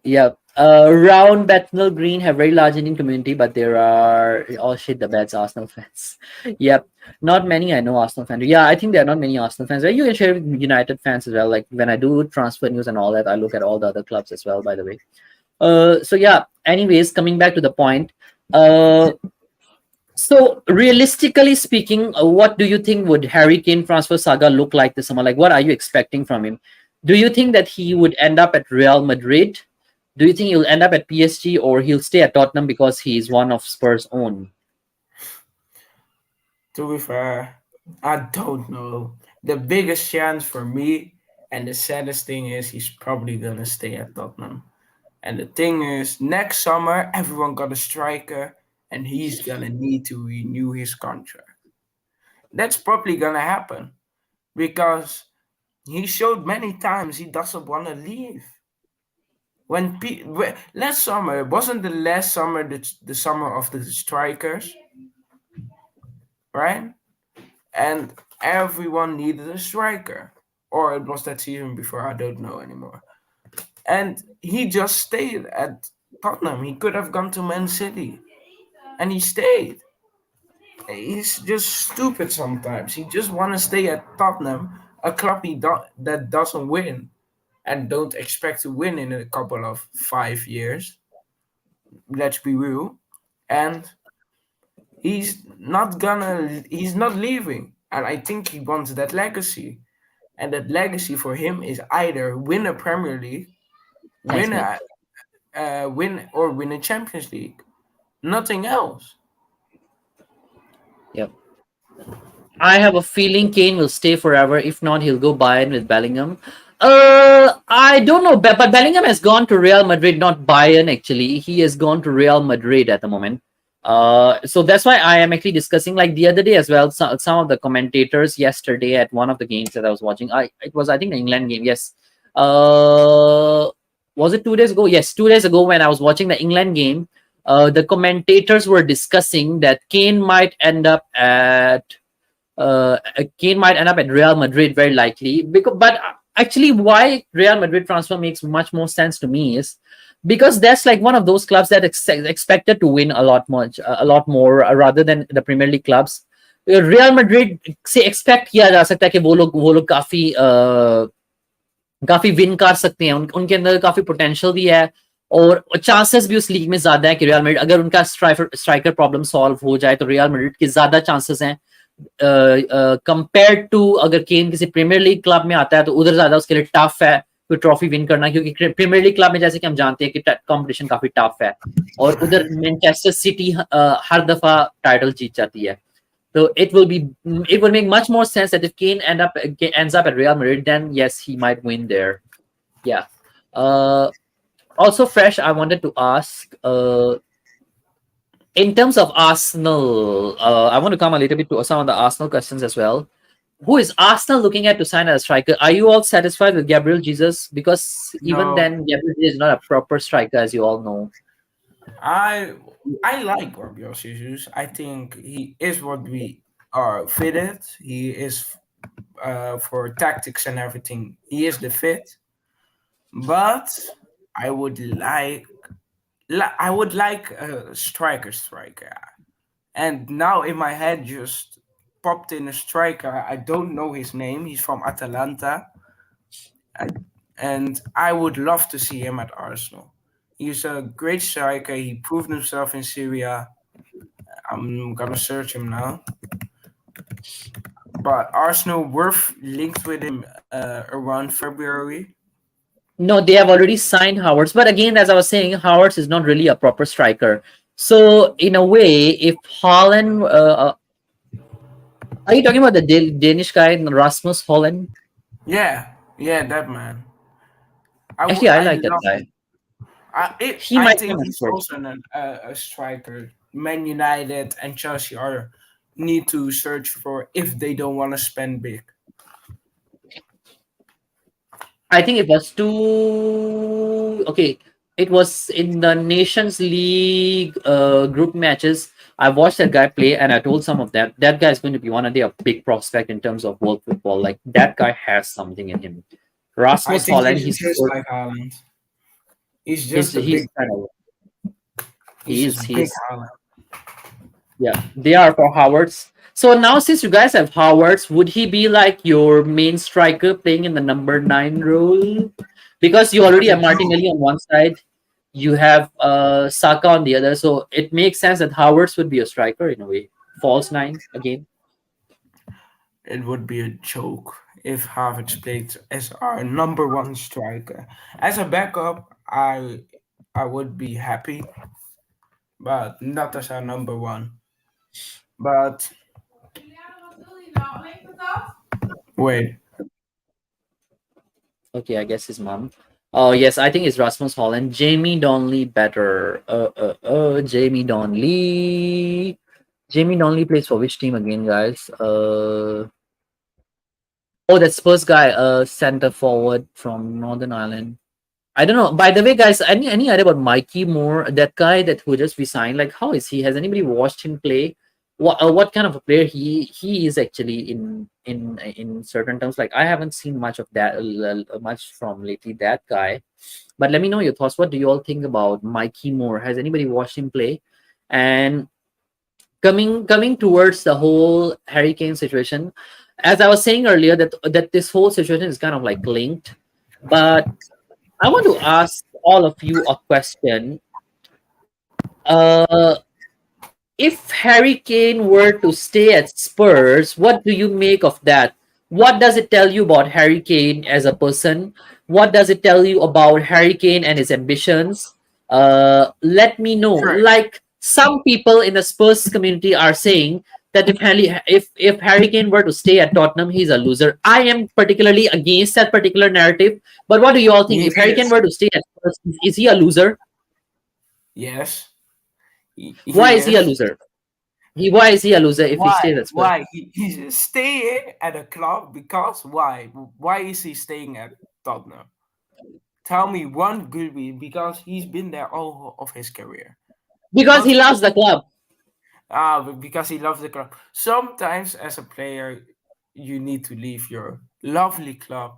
Yeah. Round Bethnal Green have very large Indian community, but there are oh shit the beds Arsenal fans. Yep. Not many I know Arsenal fans. Yeah, I think there are not many Arsenal fans. You can share with United fans as well. Like when I do transfer news and all that, I look at all the other clubs as well, by the way. So yeah, anyways, coming back to the point. Uh so realistically speaking, what do you think would Harry Kane transfer saga look like this summer? Like what are you expecting from him? Do you think that he would end up at Real Madrid? Do you think he'll end up at PSG or he'll stay at Tottenham because he's one of Spurs' own? To be fair, I don't know. The biggest chance for me, and the saddest thing is, he's probably gonna stay at Tottenham. And the thing is, next summer everyone got a striker, and he's gonna need to renew his contract. That's probably gonna happen because he showed many times he doesn't want to leave. Last summer, wasn't the last summer the summer of the strikers, right? And everyone needed a striker, or it was that season before. I don't know anymore. And he just stayed at Tottenham. He could have gone to Man City, and he stayed. He's just stupid sometimes. He just want to stay at Tottenham, a club that doesn't win and don't expect to win in a couple of 5 years. Let's be real. And he's not leaving. And I think he wants that legacy. And that legacy for him is either win a Premier League, Thanks, win mate. a win a Champions League. Nothing else. Yep. I have a feeling Kane will stay forever. If not, he'll go Bayern with Bellingham. I don't know, but Bellingham has gone to Real Madrid, not Bayern. Actually, he has gone to Real Madrid at the moment. So that's why I am actually discussing like the other day as well. Some of the commentators yesterday at one of the games that I was watching. It was I think the England game. Yes. Was it 2 days ago? Yes, 2 days ago when I was watching the England game. The commentators were discussing that Kane might end up at Real Madrid very likely. But actually, why Real Madrid transfer makes much more sense to me is because that's like one of those clubs that expected to win a lot more rather than the Premier League clubs. Real Madrid से expect किया जा सकता है कि वो लोग काफी win कर सकते हैं उनके अंदर काफी पोटेंशियल भी है और चांसेस भी उस लीग में ज्यादा है कि रियल मैड्रिड अगर उनका स्ट्राइकर प्रॉब्लम सॉल्व हो जाए तो रियल मैड्रिड के ज्यादा चांसेस हैं कंपेयर टू अगर केन किसी प्रीमियर लीग क्लब में आता है तो उधर ज्यादा उसके लिए टफ है कोई ट्रॉफी विन करना क्योंकि प्रीमियर लीग क्लब में जैसे कि हम जानते हैं कि कंपटीशन काफी टफ है और उधर मैनचेस्टर सिटी हर दफा टाइटल जीत जाती है. So it will make much more sense that if Kane ends up at Real Madrid, then yes, he might win there. Yeah. Also, fresh. I wanted to ask. In terms of Arsenal, I want to come a little bit to some of the Arsenal questions as well. Who is Arsenal looking at to sign as a striker? Are you all satisfied with Gabriel Jesus? Because even No, then, Gabriel Jesus is not a proper striker, as you all know. I I like Gabriel Jesus. I think he is what we are fitted. He is for tactics and everything. He is the fit. But I would I would like a striker. And now in my head just popped in a striker. I don't know his name. He's from Atalanta. I, and I would love to see him at Arsenal. He's a great striker. He proved himself in Syria. I'm gonna search him now. But Arsenal were linked with him around February. No, they have already signed Howards. But again, as I was saying, Howards is not really a proper striker. So in a way, if Holland, are you talking about the Danish guy Rasmus Holland? Yeah, that man. Actually, I I like that love guy. him. He I might come think at he's Spurs. also a striker. Man United and Chelsea are need to search for if they don't want to spend big. I think it was too okay. It was in the Nations League group matches. I watched that guy play, and I told some of them that guy is going to be one of the big prospect in terms of world football. Like that guy has something in him. I Rasmus think Holland, he's he just scored. like Haaland. He's He's just a big. he's kind of He's he just is big he's Haaland. yeah. They are for Howards. So now since you guys have Howards, would he be like your main striker playing in the number 9 role? Because you already have Martinelli on one side, you have Saka on the other, so it makes sense that Howards would be a striker in a way. False 9 again. It would be a joke if Havertz played as our number one striker. As a backup, I would be happy, but not as our number one. But wait, Okay, I guess his mom. Oh yes, I think it's Rasmus Holland. Jamie Donnelly better. Jamie Donnelly. Jamie Donnelly plays for which team again, guys? Oh, that Spurs guy, center forward from Northern Ireland. I don't know. By the way, guys, any idea about Mikey Moore, that guy that who just resigned? Like, how is he? Has anybody watched him play? What kind of a player he is actually in certain terms? Like, I haven't seen much of that much from lately. That guy, but let me know your thoughts. What do you all think about Mikey Moore? Has anybody watched him play? And coming towards the whole Harry Kane situation, as I was saying earlier, that this whole situation is kind of like linked, but I want to ask all of you a question. Uh, if Harry Kane were to stay at Spurs, what do you make of that? What does it tell you about Harry Kane as a person? What does it tell you about Harry Kane and his ambitions? Let me know. correct. Like some people in the Spurs community are saying that if Harry Kane were to stay at Tottenham, he's a loser. I am particularly against that particular narrative. But what do you all think? He If Harry Kane is. were to stay at Spurs, is he a loser? Yes, Why he is he a is. loser? Why is he a loser if he Why? stays at Spurs? Why? He's staying at a club because why? Why is he staying at Tottenham? Tell me one good reason because he's been there all of his career. Because he But loves the club. because he loves the club. Sometimes, as a player, you need to leave your lovely club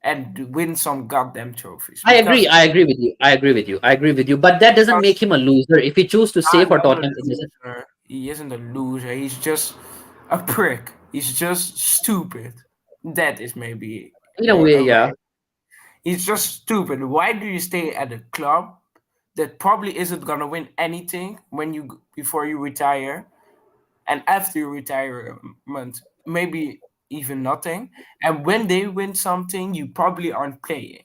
and win some goddamn trophies. I agree. I agree with you. I agree with you. I agree with you. But that doesn't make Because him a loser. If he chooses to stay I'm for not a Tottenham, it doesn't. loser. He isn't a loser. He's just a prick. He's just stupid. That is maybe In a way, a way. yeah. He's just stupid. Why do you stay at a club that probably isn't gonna win anything before you retire, and after your retirement, maybe even nothing. And when they win something, you probably aren't playing.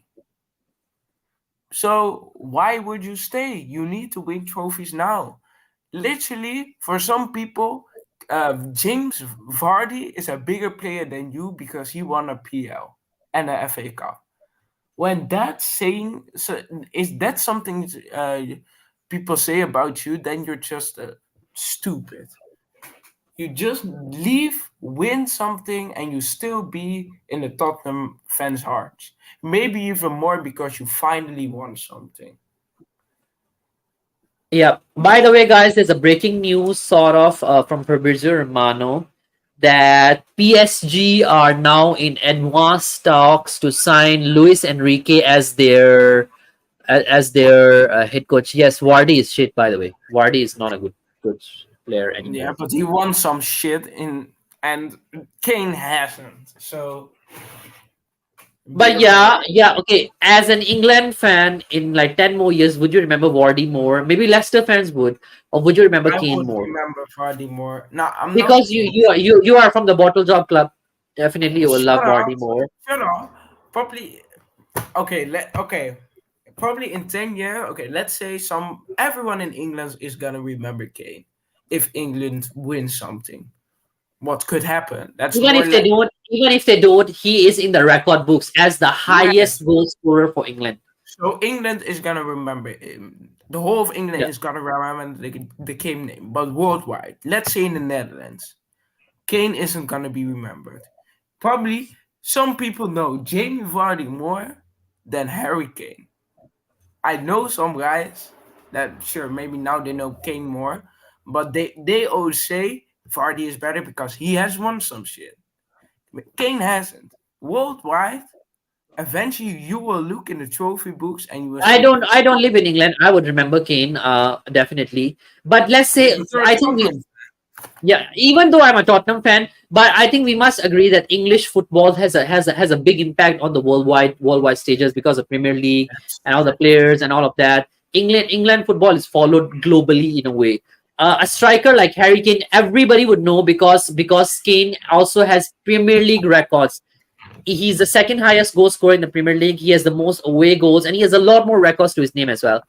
So why would you stay? You need to win trophies now. Literally, for some people, James Vardy is a bigger player than you because he won a PL and a FA Cup. When that's saying, so is that something people say about you? Then you're just stupid. You just leave, win something, and you still be in the Tottenham fans' hearts. Maybe even more because you finally won something. Yeah. By the way, guys, there's a breaking news sort of from Fabrizio Romano that PSG are now in advanced talks to sign Luis Enrique as their head coach. Yes, Vardy is shit. By the way, Vardy is not a good player Yeah, anymore. but he won some shit and Kane hasn't. So But bigger player. yeah, okay. As an England fan, in like 10 more years, would you remember Wardy more? Maybe Leicester fans would, or would you remember I Kane would more? remember Vardy more. No, I'm not. Because you are from the Bottle Job Club. Definitely, you will Shut love up. Wardy more. Shut up. Probably okay. Okay. Probably in 10 years. Okay, let's say everyone in England is gonna remember Kane if England wins something. What could happen? That's Even more. if they don't, he is in the record books as the highest Yes. goal scorer for England. So England is gonna remember him. The whole of England Yeah. is gonna remember the Kane name. But worldwide, let's say in the Netherlands, Kane isn't gonna be remembered. Probably some people know Jamie Vardy more than Harry Kane. I know some guys that sure maybe now they know Kane more, but they always say Vardy is better because he has won some shit. Kane hasn't. Worldwide, eventually you will look in the trophy books and you will I see don't I don't live in England. I would remember Kane, definitely. But let's say because you're a I think we Tottenham. yeah, even though I'm a Tottenham fan, but I think we must agree that English football has a big impact on the worldwide stages because of Premier League and all the players and all of that. England football is followed globally in a way. A striker like Harry Kane, everybody would know because Kane also has Premier League records. He's the second highest goal scorer in the Premier League. He has the most away goals, and he has a lot more records to his name as well.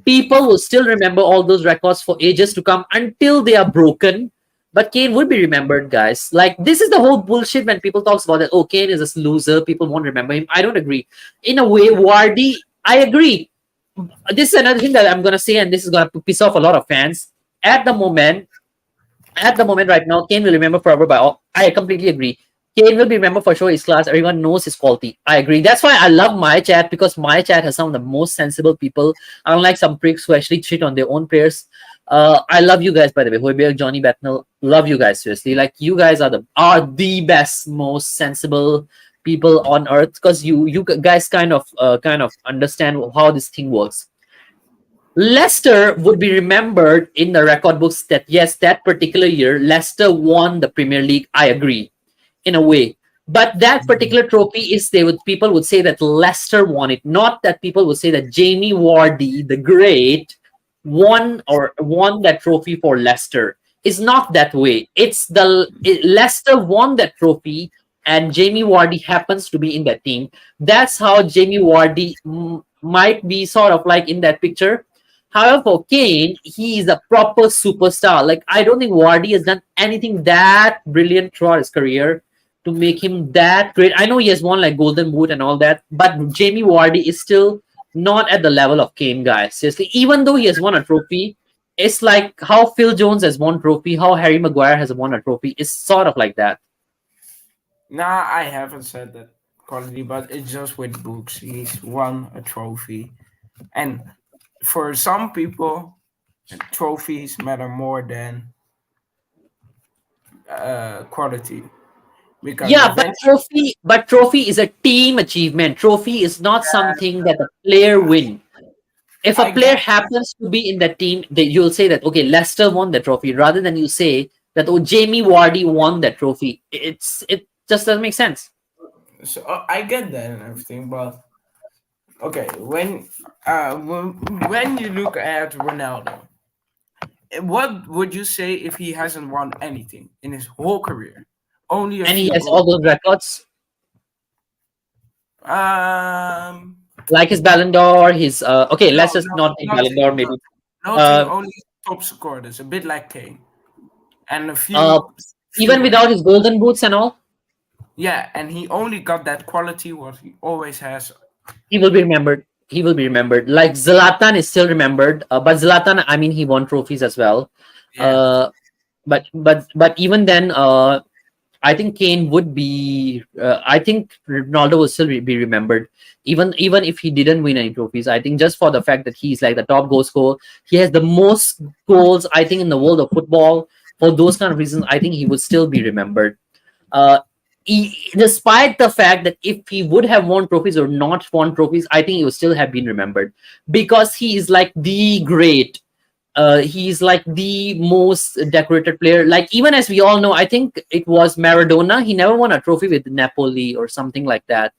People will still remember all those records for ages to come until they are broken. But Kane would be remembered, guys. Like this is the whole bullshit when people talks about that. Oh, Kane is a loser. People won't remember him. I don't agree. In a way, Wardy, I agree. This is another thing that I'm gonna say, and this is gonna piss off a lot of fans. At the moment, right now, Kane will remember forever by all. I completely agree. Kane will be remembered for sure his class. Everyone knows his quality. I agree. That's why I love my chat because my chat has some of the most sensible people, unlike some pricks who actually cheat on their own players. I love you guys, by the way. Hoiberg, Johnny Bethnal, love you guys seriously. Like you guys are the best, most sensible people on earth because you guys kind of understand how this thing works. Leicester would be remembered in the record books that yes, that particular year Leicester won the Premier League. I agree in a way. But that particular trophy is people would say that Leicester won it, not that people would say that Jamie Vardy, the great, won that trophy for Leicester. It's not that way. Leicester won that trophy, and Jamie Vardy happens to be in that team. That's how Jamie Vardy might be sort of like in that picture. However, for Kane, he is a proper superstar. Like I don't think Vardy has done anything that brilliant throughout his career to make him that great. I know he has won like Golden Boot and all that, but Jamie Vardy is still not at the level of Kane, guys. Seriously, even though he has won a trophy, it's like how Phil Jones has won trophy, how Harry Maguire has won a trophy. It's sort of like that. Nah, I haven't said that quality, but it's just with books. He's won a trophy, and for some people, trophies matter more than quality because Yeah, but eventually, trophy is a team achievement. Trophy is not something that a player win. If a I player get happens to be in that team, that you'll say that okay, Leicester won the trophy, rather than you say that oh, Jamie Vardy won that trophy. It just doesn't make sense. so I get that and everything, but okay, when you look at Ronaldo, what would you say if he hasn't won anything in his whole career? Only a And he few has goals. all those records, Um, like his Ballon d'Or. His okay, no, let's just no, not take Ballon d'Or. nothing, Maybe nothing. uh Only top scorers, a bit like Kane, and a uh few even ones. without his golden boots and all, Yeah, and he only got that quality what he always has. he will be remembered. He will be remembered. Like Zlatan is still remembered, but Zlatan, I mean, he won trophies as well. Yeah, Uh, but even then, I think Kane would be. I think Ronaldo will still be remembered, even if he didn't win any trophies. I think just for the fact that he's like the top goal scorer, he has the most goals. I think in the world of football. For those kind of reasons, I think he would still be remembered. Uh, Despite the fact that if he would have won trophies or not won trophies, I think he would still have been remembered because he is like the great. He's like the most decorated player. Like even as we all know, I think it was Maradona. He never won a trophy with Napoli or something like that.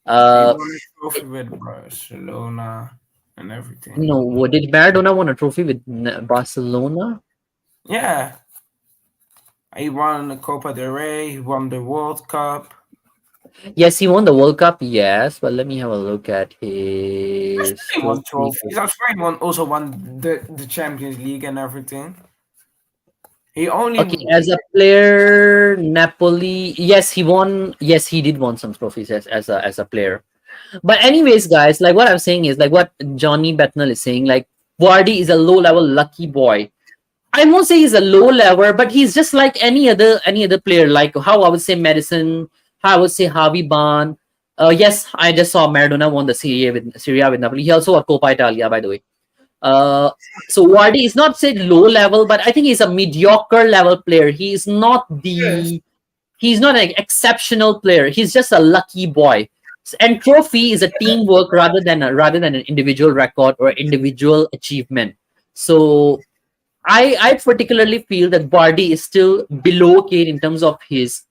he Uh, won a trophy with Barcelona and everything. no, did Maradona won a trophy with Barcelona? Yeah, he won the Copa del Rey. He won the World Cup. Yes, he won the World Cup. Yes, but let me have a look at I'm his sure he won trophy. trophies. I'm sure he also won the Champions League and everything. He only Okay, as a player, Napoli. Yes, he won. Yes, he did won some trophies as a player. But anyways, guys, like what I'm saying is like what Johnny Bethnal is saying. Like Vardy is a low level lucky boy. I won't say he's a low level, but he's just like any other player. Like how I would say Madison, how I would say Javi Ban. Yes, I just saw Maradona won the Serie A with Napoli. He also won Coppa Italia, by the way. Uh, so Vardy is not say low level, but I think he's a mediocre level player. yes. He's not an exceptional player. He's just a lucky boy. And trophy is a teamwork rather than an individual record or individual achievement. So I particularly feel that Vardy is still below Kane in terms of his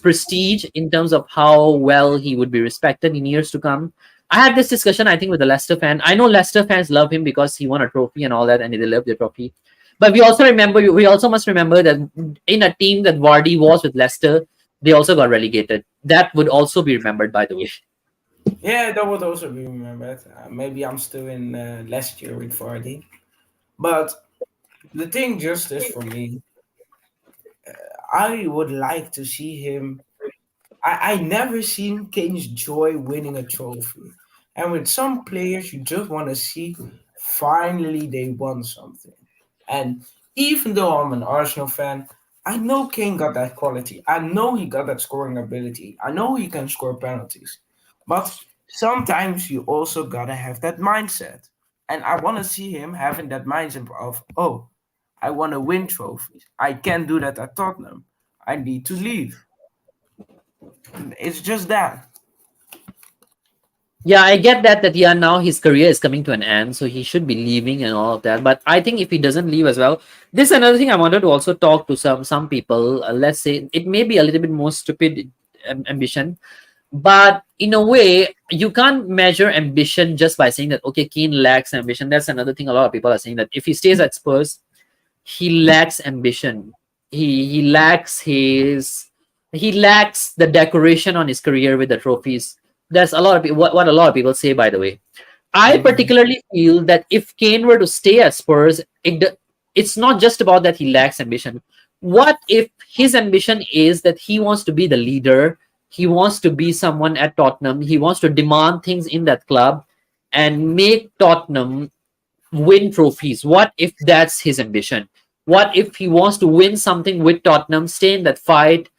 prestige, in terms of how well he would be respected in years to come. I had this discussion, I think, with the Leicester fan. I know Leicester fans love him because he won a trophy and all that, and they love the trophy. But we also must remember that in a team that Vardy was with Leicester, they also got relegated. That would also be remembered, by the way. Yeah, that would also be remembered. Maybe I'm still in last year with Vardy. But the thing just is for me, I would like to see him. I never seen Kane's joy winning a trophy. And with some players, you just want to see finally they won something. And even though I'm an Arsenal fan, I know Kane got that quality. I know he got that scoring ability. I know he can score penalties. But sometimes you also gotta have that mindset. And I want to see him having that mindset of, oh, I want to win trophies. I can't do that at Tottenham. I need to leave. It's just that. Yeah, I get that yeah, now his career is coming to an end, so he should be leaving and all of that. But I think if he doesn't leave as well, this is another thing I wanted to also talk to some people. Let's say it may be a little bit more stupid ambition, but in a way, you can't measure ambition just by saying that okay, Keane lacks ambition. That's another thing. A lot of people are saying that if he stays at Spurs, he lacks ambition. He lacks the decoration on his career with the trophies. That's a lot of people, what a lot of people say, by the way. I Mhm. particularly feel that if Kane were to stay at Spurs, it's not just about that he lacks ambition. What if his ambition is that he wants to be the leader? He wants to be someone at Tottenham. He wants to demand things in that club and make Tottenham win trophies. What if that's his ambition? What if he wants to win something with Tottenham, stay in that fight?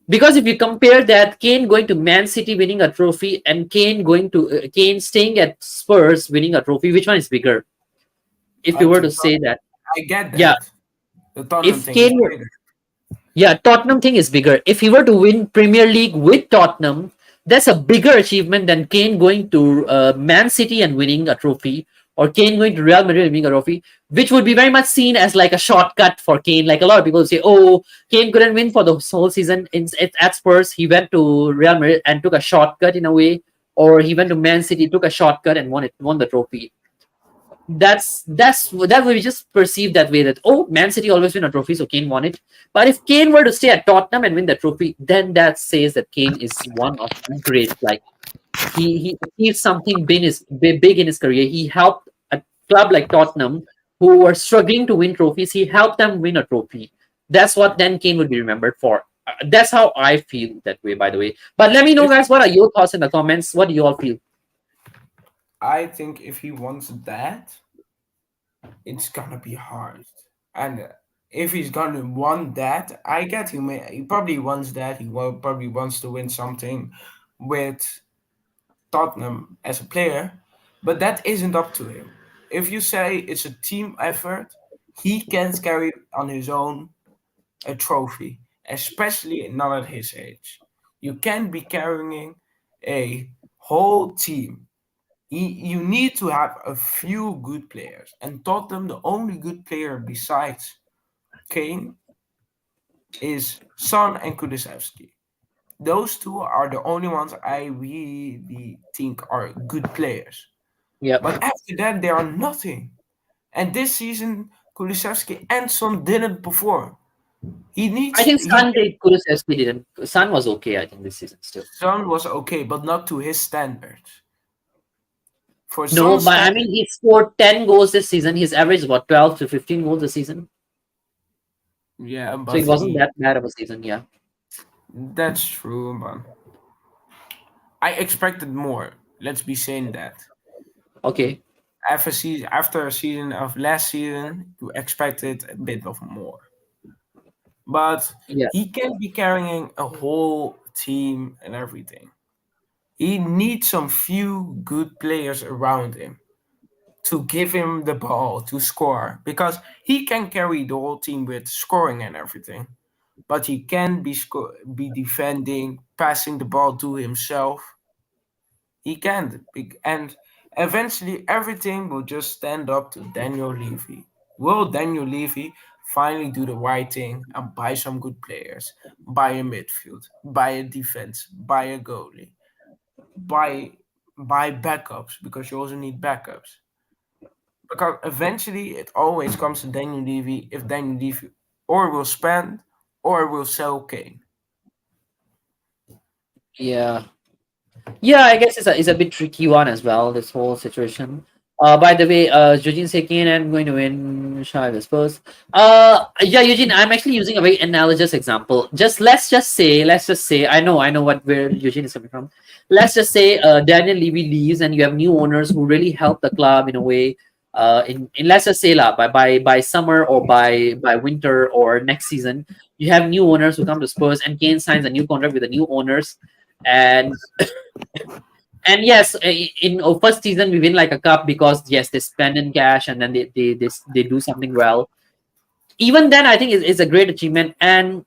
Because if you compare that, Kane going to Man City winning a trophy and Kane staying at Spurs winning a trophy, which one is bigger? If I you were to think say that, I get yeah, that. The Tottenham if thing is Kane were bigger. Yeah, Tottenham thing is bigger. If he were to win Premier League with Tottenham, that's a bigger achievement than Kane going to Man City and winning a trophy, or Kane going to Real Madrid and winning a trophy, which would be very much seen as like a shortcut for Kane. Like a lot of people say, "Oh, Kane couldn't win for the whole season at Spurs. He went to Real Madrid and took a shortcut in a way, or he went to Man City, took a shortcut and won the trophy." That we just perceive that way, that oh, Man City always win a trophy, so Kane won it. But if Kane were to stay at Tottenham and win the trophy, then that says that Kane is one of the great. Like he achieved something big in his career. He helped a club like Tottenham, who were struggling to win trophies. He helped them win a trophy. That's what then Kane would be remembered for. That's how I feel that way, by the way. But let me know, If guys, what are your thoughts in the comments? What do you all feel? I think if he wants that, it's gonna be hard. And if he's gonna want that, I get he probably wants that. Probably wants to win something with Tottenham as a player, but that isn't up to him. If you say it's a team effort, he can't carry on his own a trophy, especially not at his age. You can't be carrying a whole team. You need to have a few good players. And Tottenham, the only good player besides Kane is Son and Kulusevski. Those two are the only ones I really think are good players. Yep. But after that, they are nothing. And this season, Kulusevski and Son didn't perform. I think He Kulusevski didn't. Sun was okay, I think, this season still. Son was okay, but not to his standards. For No, some but I mean, standards, he scored 10 goals this season. His average is about 12 to 15 goals a season. yeah, So but it wasn't he that bad of a season, yeah. that's true, man. I expected more. Let's be saying that. Okay. After a season of last season, you expected a bit of more. But Yeah. he can't be carrying a whole team and everything. He needs some few good players around him to give him the ball to score because he can carry the whole team with scoring and everything, but he can be defending, passing the ball to himself. He can't. And eventually, everything will just stand up to Daniel Levy. Will Daniel Levy finally do the right thing and buy some good players? Buy a midfield, buy a defense, buy a goalie, buy buy backups because you also need backups. Because eventually, it always comes to Daniel Levy if Daniel Levy or will spend or will sell Kane. Yeah. Yeah, I guess it's a bit tricky one as well, this whole situation. By the way, Eugene Sekin, I'm going to win Shah Spurs. Yeah, Eugene, I'm actually using a very analogous example. Let's just say, I know what where Eugene is coming from. Let's just say, Daniel Levy leaves, and you have new owners who really help the club in a way. In let's just say, by summer or by winter or next season, you have new owners who come to Spurs, and Kane signs a new contract with the new owners, and yes, in our first season we win like a cup because yes, they spend in cash and then they do something well. Even then, I think it's a great achievement, and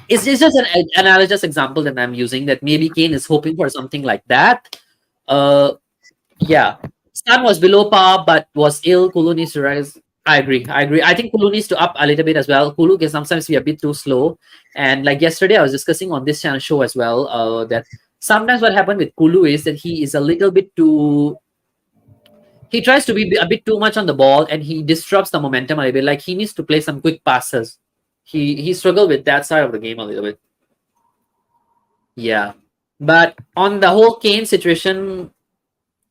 it's just an analogous example that I'm using, that maybe Kane is hoping for something like that. Uh, yeah, Stan was below par but was ill. Kulu needs to rise. I agree. I agree. I think Kulu needs to up a little bit as well. Kulu can sometimes be a bit too slow. And like yesterday, I was discussing on this channel show as well, that sometimes what happened with Kulu is that he is a little bit too. He tries to be a bit too much on the ball, and he disrupts the momentum a little bit. Like he needs to play some quick passes. He struggled with that side of the game a little bit. Yeah, but on the whole Kane situation,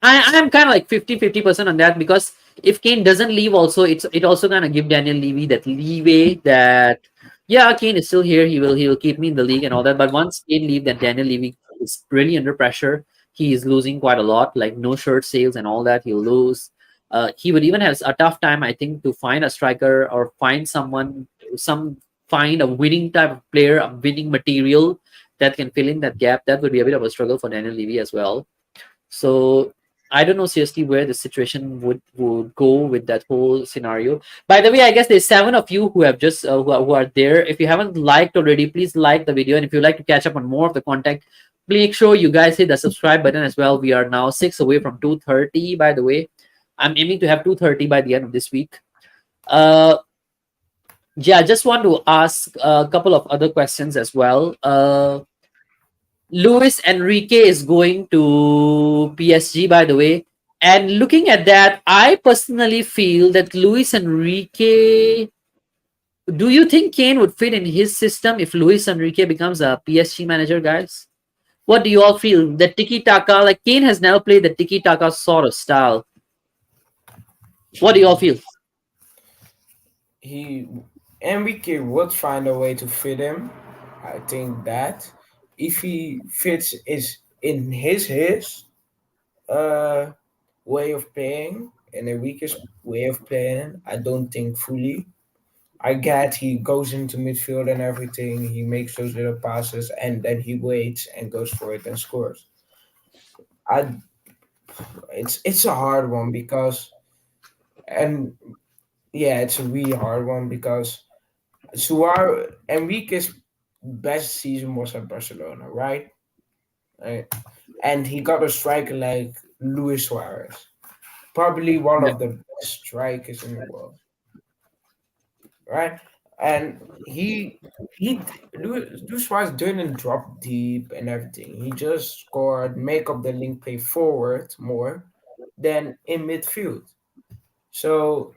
I'm kind of like 50-50% on that, because if Kane doesn't leave also, it also kind of give Daniel Levy that leeway that yeah, Kane is still here, he will keep me in the league and all that. But once Kane leave, then Daniel Levy is really under pressure. He is losing quite a lot, like no shirt sales and all that. He'll lose. He would even have a tough time, I think, to find a striker or find someone, some find a winning type of player, a winning material that can fill in that gap. That would be a bit of a struggle for Daniel Levy as well. So I don't know seriously where the situation would go with that whole scenario. By the way, I guess there's 7 of you who have just who are there. If you haven't liked already, please like the video, and if you'd like to catch up on more of the content, make sure you guys hit the subscribe button as well. We are now 6 away from 2:30. By the way, I'm aiming to have 2:30 by the end of this week. Uh, yeah, I just want to ask a couple of other questions as well. Luis Enrique is going to PSG, by the way. And looking at that, I personally feel that Luis Enrique. Do you think Kane would fit in his system if Luis Enrique becomes a PSG manager, guys? What do you all feel? The tiki taka, like Kane has never played the tiki taka sort of style. What do you all feel? He Enrique would find a way to fit him. I think that if he fits is in his uh way of playing and Enrique's way of playing, I don't think fully. I get he goes into midfield and everything. He makes those little passes and then he waits and goes for it and scores. I it's a hard one because and yeah, it's a really hard one because Suarez Enrique's best season was at Barcelona, right? Right. And he got a striker like Luis Suarez, probably one Yeah. of the best strikers in the world, right? And Luis Suarez didn't drop deep and everything. He just scored, make up the link play forward more than in midfield. So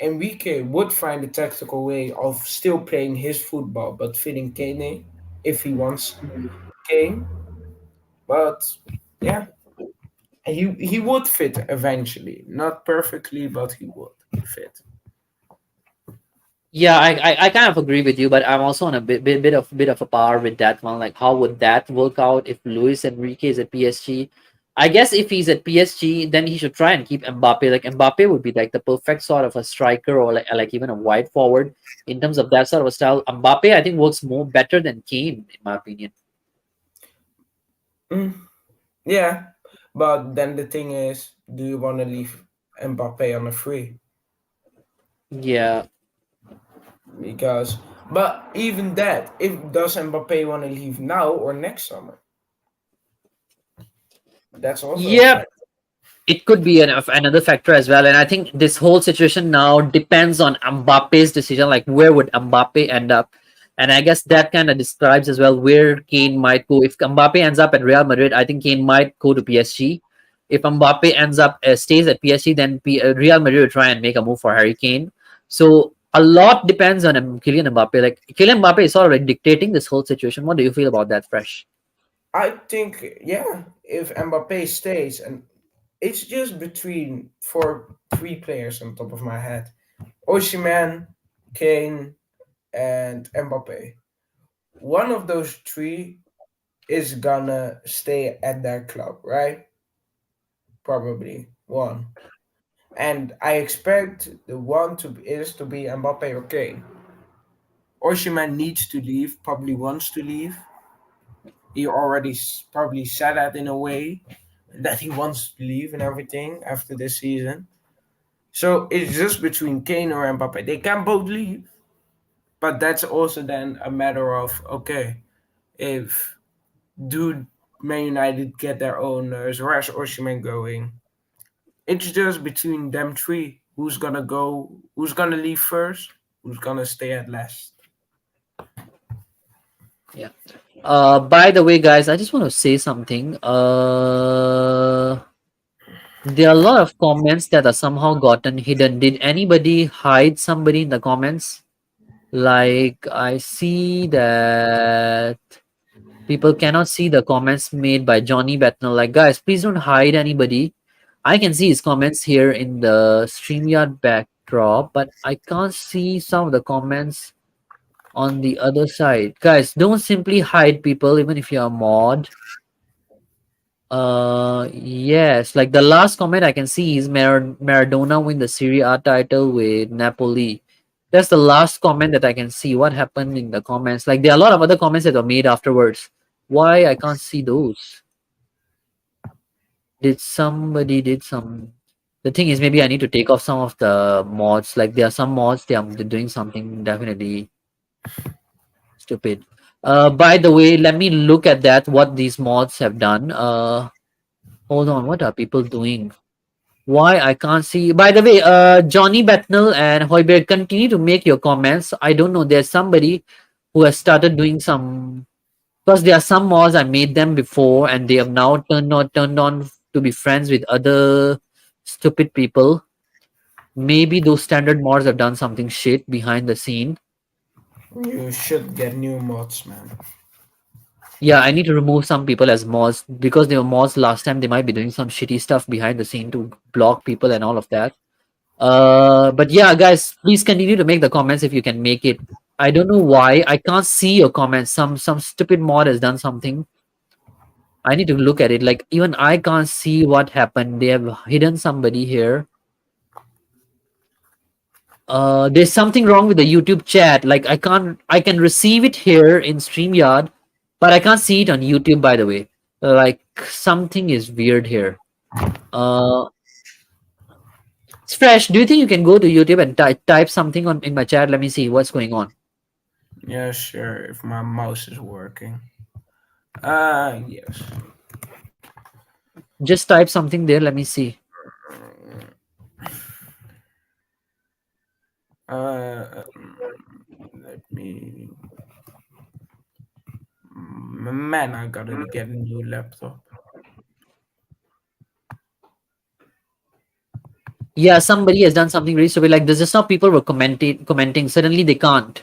Enrique would find a tactical way of still playing his football but fitting Kane if he wants Kane. But yeah, he would fit eventually. Not perfectly, but he would fit. Yeah, I kind of agree with you, but I'm also on a bit of a par with that one. Like, how would that work out if Luis Enrique is at PSG? I guess if he's at PSG, then he should try and keep Mbappe. Like Mbappe would be like the perfect sort of a striker, or like even a wide forward in terms of that sort of a style. Mbappe, I think, works more better than Kane, in my opinion. Mm, yeah, but then the thing is, do you want to leave Mbappe on a free? Yeah, Because, but even that, if does Mbappe want to leave now or next summer? That's also a Yeah, fact. it could be another factor as well. And I think this whole situation now depends on Mbappe's decision. Like, where would Mbappe end up? And I guess that kind of describes as well where Kane might go. If Mbappe ends up at Real Madrid, I think Kane might go to PSG. If Mbappe ends up stays at PSG, then Real Madrid will try and make a move for Harry Kane. So a lot depends on Kylian Mbappe. Like Kylian Mbappe is sort of like dictating this whole situation. What do you feel about that, Fresh? I think, yeah, if Mbappe stays, and it's just between three players on top of my head: Osimhen, Kane, and Mbappe. One of those three is gonna stay at their club, right? Probably one. And I expect the one to be Mbappe or Kane. Osimhen needs to leave, probably wants to leave. He already probably said that in a way that he wants to leave and everything after this season. So it's just between Kane or Mbappe. They can both leave, but that's also then a matter of, okay, if do Man United get their owners, where's Osimhen going? It's just between them three. Who's gonna go? Who's gonna leave first? Who's gonna stay at last? Yeah. By the way, guys, I just want to say something. There are a lot of comments that are somehow gotten hidden. Did anybody hide somebody in the comments? Like, I see that people cannot see the comments made by Johnny Betnell. Like, guys, please don't hide anybody. I can see his comments here in the StreamYard backdrop, but I can't see some of the comments on the other side. Guys, don't simply hide people, even if you're a mod. Yes, like the last comment I can see is Maradona win the Serie A title with Napoli. That's the last comment that I can see. What happened in the comments? Like there are a lot of other comments that were made afterwards. Why I can't see those? Did somebody did some? The thing is, maybe I need to take off some of the mods. Like there are some mods they're doing something definitely stupid. By the way, let me look at that. What these mods have done. Hold on. What are people doing? Why I can't see? By the way, Johnny Bethnal and Hoiberg, continue to make your comments. I don't know. There's somebody who has started doing some because there are some mods I made them before, and they have now turned on to be friends with other stupid people. Maybe those standard mods have done something shit behind the scene. You should get new mods, man. Yeah, I need to remove some people as mods because they were mods last time. They might be doing some shitty stuff behind the scene to block people and all of that. But yeah, guys, please continue to make the comments if you can make it. I don't know why I can't see your comments. Some stupid mod has done something. I need to look at it. Like even I can't see what happened. They have hidden somebody here. There's something wrong with the YouTube chat. Like I can receive it here in StreamYard, but I can't see it on YouTube. By the way, like something is weird here. Uh, it's fresh. Do you think you can go to YouTube and type something on in my chat? Let me see what's going on. Yeah, sure. If my mouse is working. Yes. Just type something there. Let me see. Let me. Man, I gotta get a new laptop. Yeah, somebody has done something really stupid. Like there's just now people were commenting. Suddenly they can't.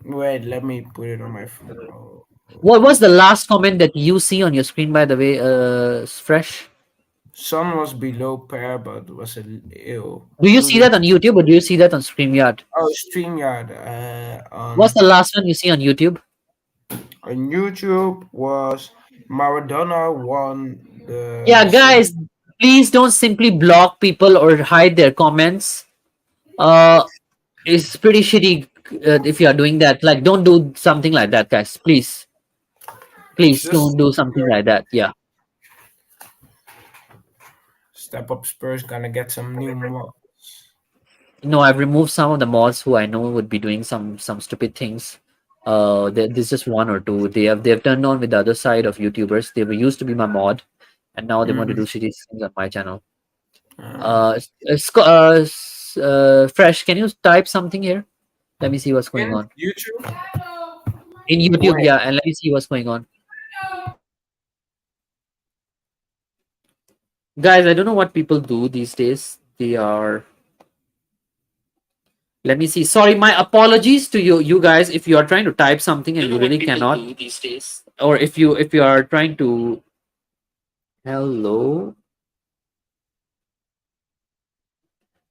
Wait, let me put it on my phone. Oh, What was the last comment that you see on your screen? By the way, fresh. sun was below par, but was a ill. Do you see Little. that on YouTube or do you see that on StreamYard? Oh, StreamYard. What's the last one you see on YouTube? On YouTube was Maradona won Yeah, the guys, please don't simply block people or hide their comments. Uh, it's pretty shitty if you are doing that. Like, don't do something like that, guys. Please, It's please just don't do something like that. Yeah. Step Up Spurs gonna get some new mod. No, I've removed some of the mods who I know would be doing some stupid things. There's just one or two. They've turned on with the other side of YouTubers. They were used to be my mod, and now they want to Mm-hmm. do shitty things on my channel. Uh, Fresh, can you type something here? Let me see what's going in on YouTube? in YouTube. Wait. Yeah, and let me see what's going on, guys. I don't know what people do these days. They are. Let me see. Sorry, my apologies to you guys if you are trying to type something and you really cannot, or if you are trying to. Hello,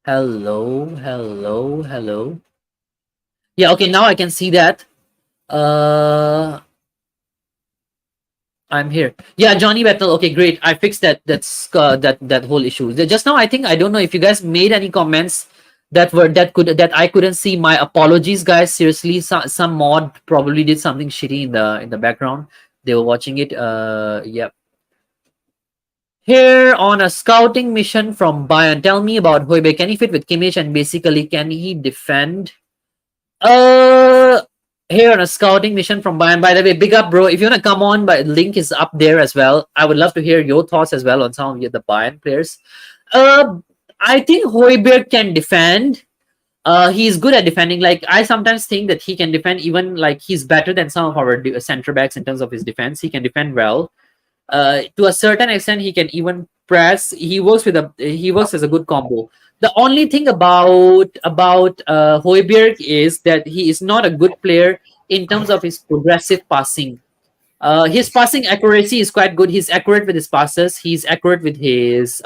hello. Yeah, okay. Now I can see that. Uh, I'm here. Yeah, Johnny Battle. Okay, great. I fixed that. That whole issue. Just now, I think I don't know if you guys made any comments that I couldn't see. My apologies, guys. Seriously, some mod probably did something shitty in the background. They were watching it. Yeah. Here on a scouting mission from Bayern. Tell me about Hoiberg. Can he fit with Kimmich and basically can he defend? Uh, Here on a scouting mission from Bayern. By the way, big up, bro. If you wanna come on, but link is up there as well. I would love to hear your thoughts as well on some of the Bayern players. Uh, I think Hoiberg can defend. He's good at defending. Like I sometimes think that he can defend even like he's better than some of our center backs in terms of his defense. He can defend well to a certain extent he can even press. He works as a good combo. The only thing about Hoiberg is that he is not a good player in terms of his progressive passing. His passing accuracy is quite good. He's accurate with his passes. He's accurate with his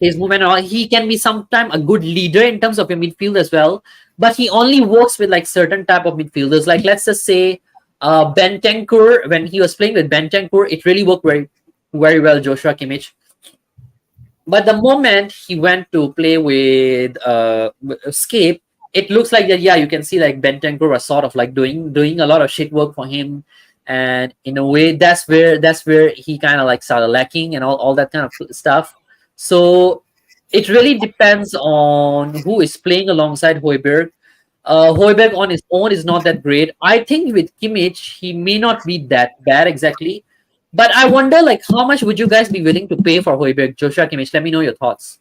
movement. He can be sometimes a good leader in terms of your midfield as well, but he only works with like certain type of midfielders. Like let's just say Bentancur, when he was playing with Bentancur, it really worked very well, Joshua Kimmich. But the moment he went to play with Escape, it looks like that. Yeah, you can see like Bentancur was sort of like doing a lot of shit work for him, and in a way, that's where he kind of like started lacking and all that kind of stuff. So it really depends on who is playing alongside Hoiberg. Hoiberg on his own is not that great. I think with Kimmich, he may not be that bad exactly. But I wonder, like, how much would you guys be willing to pay for Hoiberg, Joshua Kimmich? Let me know your thoughts.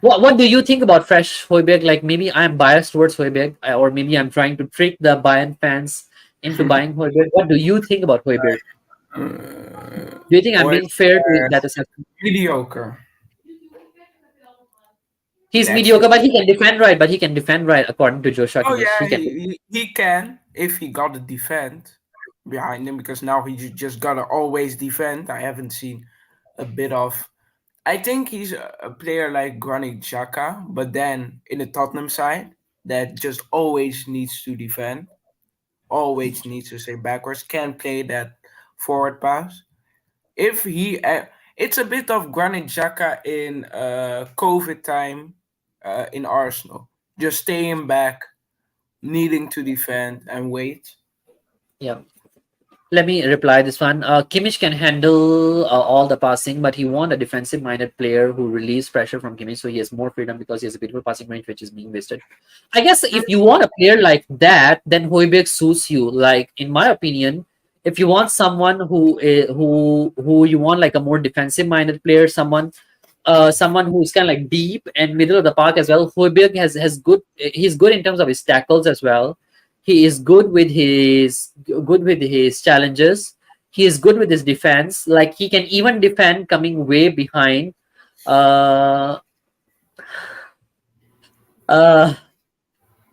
What do you think about Fresh Hoiberg? Like, maybe I'm biased towards Hoiberg, or maybe I'm trying to trick the Bayern fans into buying Hoiberg. What do you think about Hoiberg? Do you think I'm Or being fair to that assessment? mediocre. He's That's it. mediocre, but he can defend right. But he can defend right, according to Joshua Oh Kimmich. yeah, He can. he can if he got a defend behind him because now he just gotta always defend. I haven't seen a bit of. I think he's a player like Granit Xhaka, but then in the Tottenham side that just always needs to defend, always needs to stay backwards, can't play that forward pass. If he, it's a bit of Granit Xhaka in COVID time in Arsenal, just staying back, needing to defend and wait. Yeah. Let me reply this one. Kimmich can handle all the passing, but he want a defensive-minded player who relieves pressure from Kimmich, so he has more freedom because he has a beautiful passing range, which is being wasted. I guess if you want a player like that, then Hoiberg suits you. Like in my opinion, if you want someone who you want like a more defensive-minded player, someone who's kind of like deep and middle of the park as well. Hoiberg has good. He's good in terms of his tackles as well. He is good with his challenges. He is good with his defense. Like he can even defend coming way behind. Uh, uh,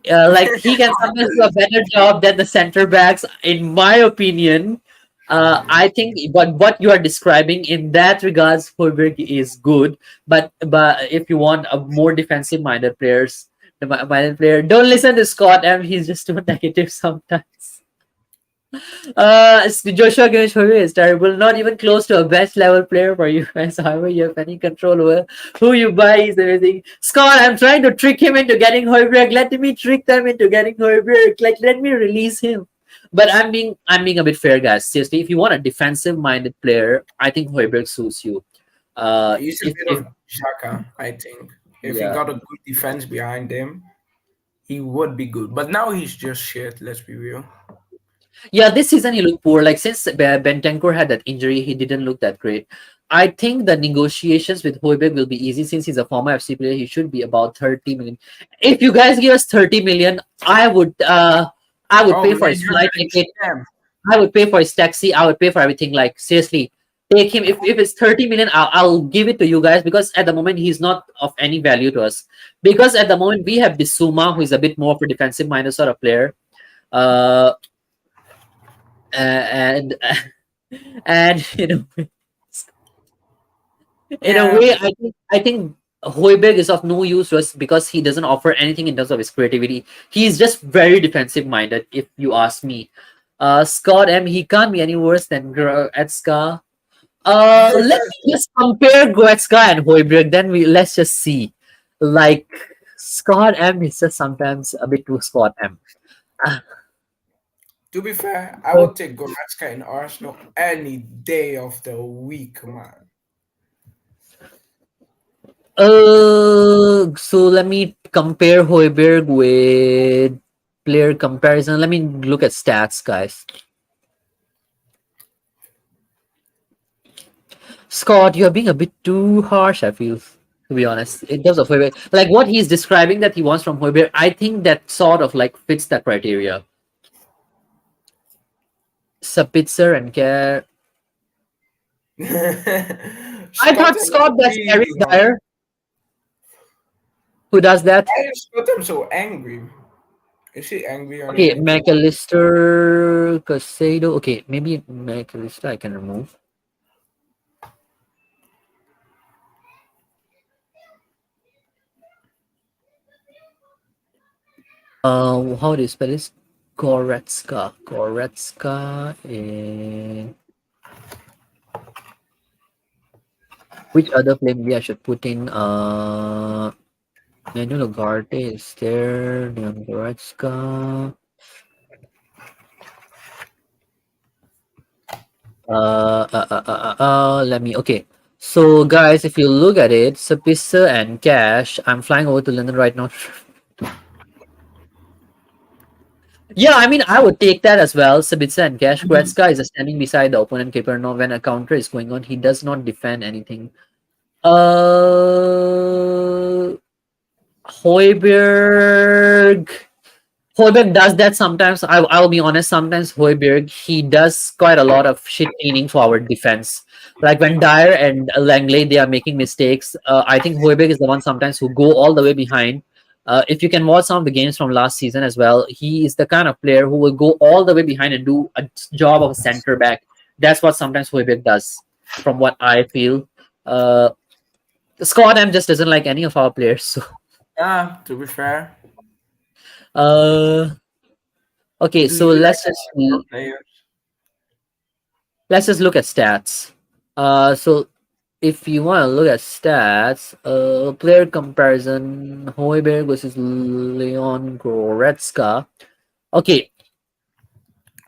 like he can sometimes do a better job than the center backs, in my opinion. I think, but what you are describing in that regards, Hoiberg is good. But if you want a more defensive-minded minded player, don't listen to Scott M. He's just too negative sometimes. Joshua Kimmich is terrible. Not even close to a best level player for you guys. However, you have any control over who you buy is everything. Scott, I'm trying to trick him into getting Hoiberg. Let me trick them into getting Hoiberg. Like, let me release him. But I'm being a bit fair, guys. Seriously, if you want a defensive-minded player, I think Hoiberg suits you. He's a If bit of Xhaka, I think. If he yeah, got a good defense behind him, he would be good. But now he's just shit. Let's be real. Yeah, this season he looked poor. Like since Bentancur had that injury, he didn't look that great. I think the negotiations with Hoiberg will be easy since he's a former FC player. He should be about 30 million. If you guys give us 30 million, I would Oh pay for man, his you're flight getting ticket. scammed. I would pay for his taxi. I would pay for everything. Like seriously, take him. If it's 30 million, I'll give it to you guys because at the moment he's not of any value to us. Because at the moment we have Bissouma, who is a bit more of a defensive minded sort of player. Uh, and and in a Yeah, way, I think Hoiberg is of no use to us because he doesn't offer anything in terms of his creativity. He's just very defensive minded, if you ask me. Scott M, he can't be any worse than Goretzka. Let's just compare Goretzka and Hoiberg. Then let's just see. Like Scott M is just sometimes a bit too Scott M. to be fair, I would take Goretzka in Arsenal any day of the week, man. So let me compare Hoiberg with player comparison. Let me look at stats, guys. Scott, you're being a bit too harsh, I feel, to be honest. In terms of Hoiberg, like what he's describing that he wants from Hoiberg, I think that sort of like fits that criteria. Sabitzer and Care. I thought Scotland is Scott, that's Eric really hard. Dyer who does that. Why is Scotland so angry? Is he angry on Okay, anything? McAllister, Casado. Okay, maybe McAllister I can remove. How do you spell this? Goretzka. Goretzka. Which other player maybe I should put in? Manuel Ugarte is there. Leon Goretzka. Let me. Okay. So, guys, if you look at it, Sapisa and Cash, I'm flying over to London right now. Yeah, I mean, I would take that as well. Sabitzer and Cash. Goretzka is standing beside the opponent keeper. Now, when a counter is going on, he does not defend anything. Uh, Hoiberg. Hoiberg does that sometimes. I'll be honest. Sometimes Hoiberg he does quite a lot of shit cleaning for our defense. Like when Dyer and Langley they are making mistakes. I think Hoiberg is the one sometimes who go all the way behind. If you can watch some of the games from last season as well, he is the kind of player who will go all the way behind and do a job of a center back. That's what sometimes Hoiberg does, from what I feel. Uh, Scott M just doesn't like any of our players. So, Ah, to be fair, uh, okay, do so you like our players? let's just look at stats. So if you want to look at stats, player comparison, Hoiberg versus Leon Goretzka. Okay,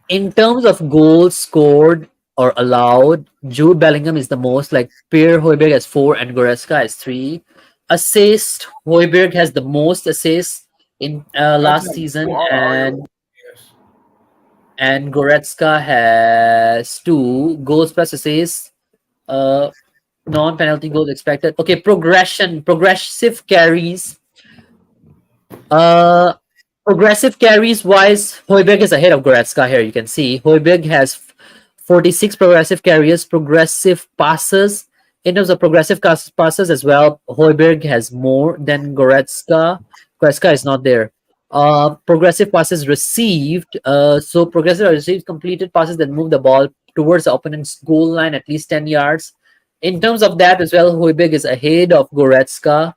in terms of goals scored or allowed, Jude Bellingham is the most. Like Pierre Hoiberg has 4 and Goretzka has 3. Assist, Hoiberg has the most assists in last Tottenham, who season, are your players? and Goretzka has 2 goals plus assists. Uh, non-penalty goals expected. Okay, progressive carries. Uh, Progressive carries wise, Hoiberg is ahead of Goretzka here. You can see Hoiberg has 46 progressive carries, progressive passes. In terms of progressive passes as well, Hoiberg has more than Goretzka. Goretzka is not there. Progressive passes received. So progressive received completed passes that move the ball towards the opponent's goal line at least 10 yards. In terms of that as well, Hoiberg is ahead of Goretzka.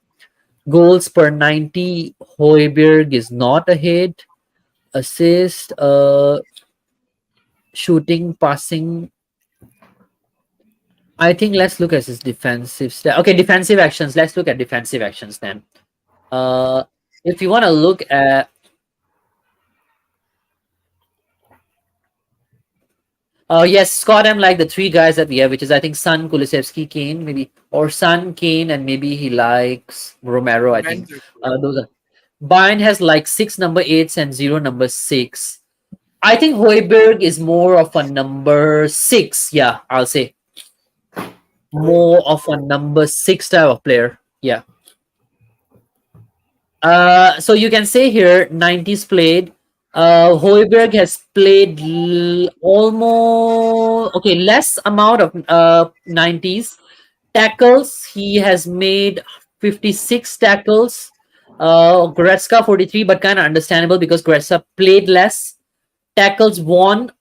Goals per 90, Hoiberg is not ahead. Assist, shooting, passing. I think let's look at his defensive Okay, defensive actions. Let's look at defensive actions then. Uh, if you want to look at, yes, Scott, I'm like the 3 guys that we have, which is I think Sun, Kulusevski, Kane, maybe, or Sun, Kane, and maybe he likes Romero. I think Bentancur. those are. Bayern has like six number eights and zero number six. I think Hoiberg is more of a number six. Yeah, I'll say more of a number six type of player. Yeah. So you can say here 90s played. Hoiberg has played almost okay less amount of 90s tackles. He has made 56 tackles. Goretzka 43, but kind of understandable because Goretzka played less. Tackles won.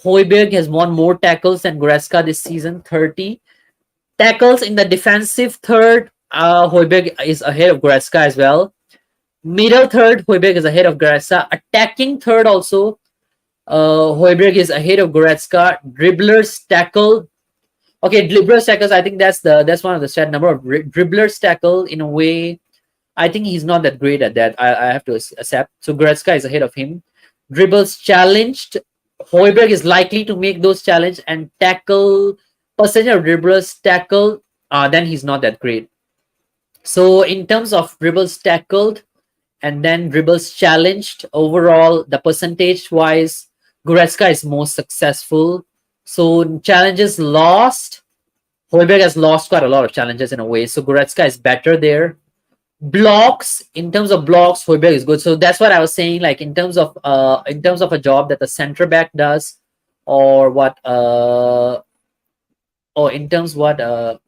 Hoiberg has won more tackles than Goretzka this season, 30. Tackles in the defensive third, Hoiberg is ahead of Goretzka as well. Middle third, Hoiberg is ahead of Goretzka. Attacking third also, Hoiberg is ahead of Goretzka. Dribblers tackle. Okay, dribblers tackles. I think that's one of the stat number of dribblers tackle in a way. I think he's not that great at that. I have to accept. So Goretzka is ahead of him. Dribbles challenged. Hoiberg is likely to make those challenge and tackle percentage of dribblers tackle. Then he's not that great. So in terms of dribbles tackled, and then dribbles challenged. Overall, the percentage wise, Goretzka is most successful. So challenges lost. Hoiberg has lost quite a lot of challenges in a way. So Goretzka is better there. Blocks, in terms of blocks, Hoiberg is good. So that's what I was saying. Like in terms of a job that the center back does, or what or in terms of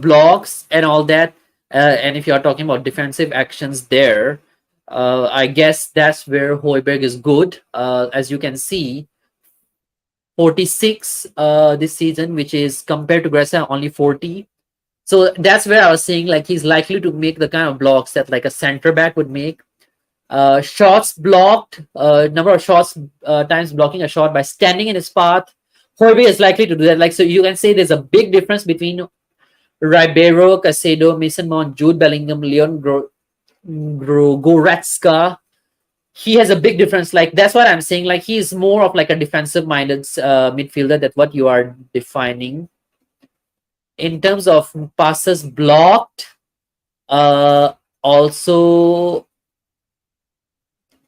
blocks and all that, and if you're talking about defensive actions there, I guess that's where Hoiberg is good. As you can see, 46 this season, which is compared to Gressa only 40. So that's where I was saying like he's likely to make the kind of blocks that like a center back would make. Shots blocked, number of shots times blocking a shot by standing in his path. Hoiberg is likely to do that. Like, so you can say there's a big difference between Ribeiro, Caicedo, Mason Mount, Jude Bellingham, Leon Goretzka. He has a big difference. Like, that's what I'm saying. Like, he's more of like a defensive minded midfielder. That's what you are defining. In terms of passes blocked, also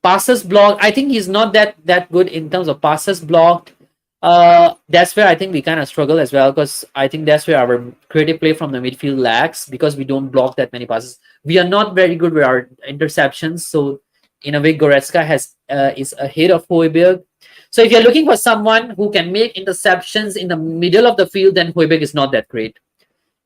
passes blocked. I think he's not that good in terms of passes blocked. That's where I think we kind of struggle as well, because I think that's where our creative play from the midfield lacks, because we don't block that many passes. We are not very good with our interceptions. So in a way, Goretzka is ahead of Hoiberg. So if you're looking for someone who can make interceptions in the middle of the field, then Hoiberg is not that great.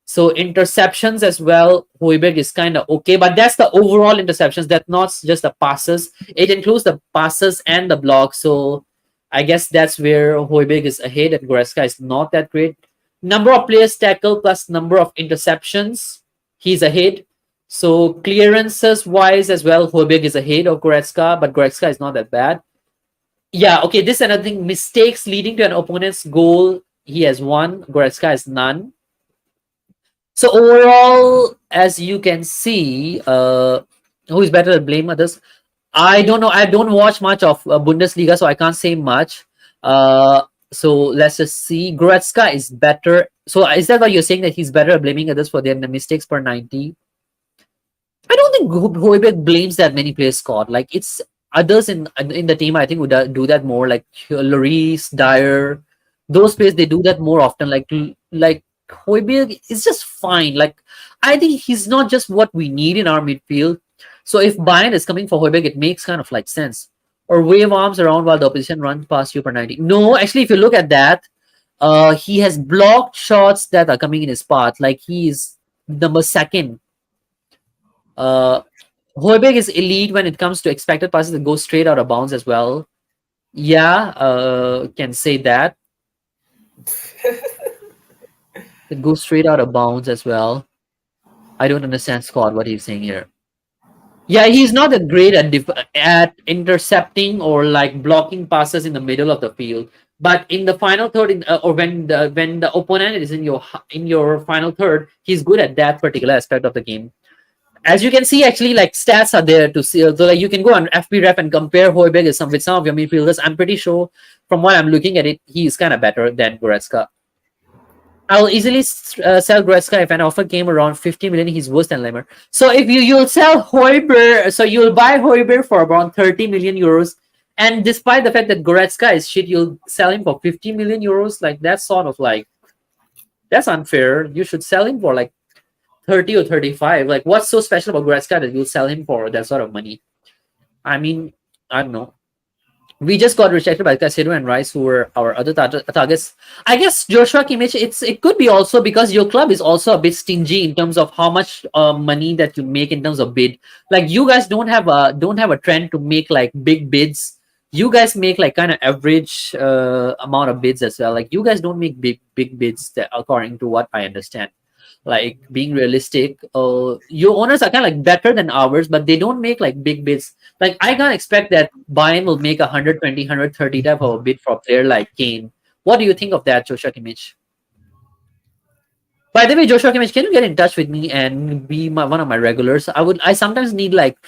So interceptions as well, Hoiberg is kind of okay, but that's the overall interceptions. That's not just the passes. It includes the passes and the blocks. So I guess that's where Hoiberg is ahead and Goretzka is not that great. Number of players tackled plus number of interceptions, he's ahead. So clearances wise as well, Hoiberg is ahead of Goretzka, but Goretzka is not that bad. Yeah, okay, this is another thing. Mistakes leading to an opponent's goal, he has one. Goretzka has none. So overall, as you can see, who is better to blame others? I don't know. I don't watch much of Bundesliga, so I can't say much. So let's just see. Goretzka is better. So is that what you're saying, that he's better at blaming others for their mistakes per 90? I don't think Hoiberg blames that many players scored. Like, it's others in the team, I think, would do that more. Like Lloris, Dyer, those players, they do that more often. Like Hoiberg is just fine. Like, I think he's not just what we need in our midfield. So if Bayern is coming for Hoiberg, it makes kind of like sense. Or wave arms around while the opposition runs past you per 90. No, actually, if you look at that, he has blocked shots that are coming in his path. Like, he is number second. Hoiberg is elite when it comes to expected passes that go straight out of bounds as well. Yeah, can say that. It goes straight out of bounds as well. I don't understand, Scott, what he's saying here. Yeah, he's not that great at intercepting or like blocking passes in the middle of the field. But in the final third, or when the opponent is in your final third, he's good at that particular aspect of the game. As you can see, actually, like stats are there to see. So like you can go on FBref and compare Hoiberg with some of your midfielders. I'm pretty sure, from what I'm looking at it, he is kind of better than Goretzka. I'll easily sell Goretzka if an offer came around 50 million. He's worse than Lemmer. So if you'll sell Hoiberg, so you'll buy Hoiberg for around 30 million euros, and despite the fact that Goretzka is shit, you'll sell him for 50 million euros. Like that's sort of like that's unfair. You should sell him for like 30 or 35. Like what's so special about Goretzka that you'll sell him for that sort of money? I mean, I don't know. We just got rejected by Casado and Rice, who were our other targets. I guess Joshua Kimmich. It could be also because your club is also a bit stingy in terms of how much money that you make in terms of bid. Like you guys don't have a trend to make like big bids. You guys make like kind of average amount of bids as well. Like you guys don't make big bids, that, according to what I understand. Like being realistic, your owners are kind of like better than ours, but they don't make like big bids. Like I can't expect that Bayern will make 120, 130 type of a bid for a player like Kane. What do you think of that, Joshua Kimmich? By the way, Joshua Kimmich, can you get in touch with me and be one of my regulars? I sometimes need like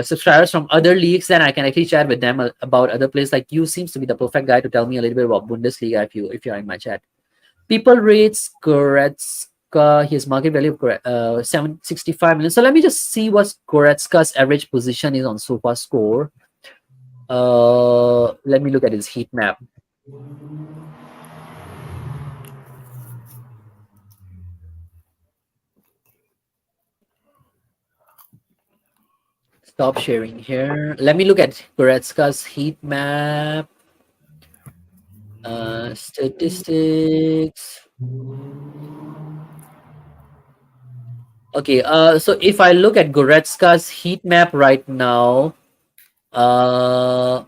subscribers from other leagues, then I can actually chat with them about other players. Like you seems to be the perfect guy to tell me a little bit about Bundesliga if you're in my chat. People rates Goretzka, his market value of 765 million. So let me just see what Goretzka's average position is on SofaScore. Let me look at his heat map. Stop sharing here. Let me look at Goretzka's heat map. Statistics. Okay, so if I look at Goretzka's heat map right now, uh,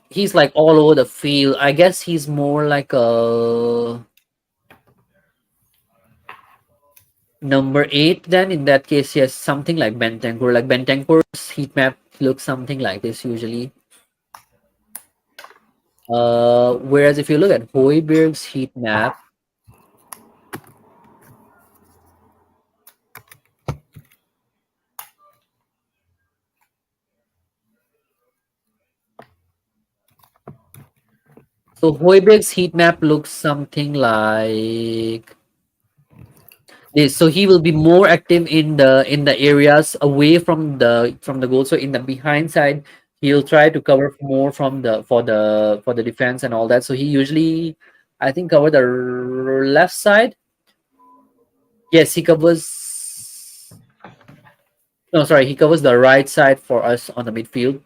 he's like all over the field. I guess he's more like a number 8. Then in that case, yes, something like Bentancur. Like Bentancur's heat map looks something like this usually. Whereas if you look at Hoiberg's heat map, so Hoiberg's heat map looks something like this. So he will be more active in the areas away from the goal. So in the behind side, he'll try to cover more from the defense and all that. So he usually, I think, cover the left side. Yes, he covers. No, sorry, he covers the right side for us on the midfield.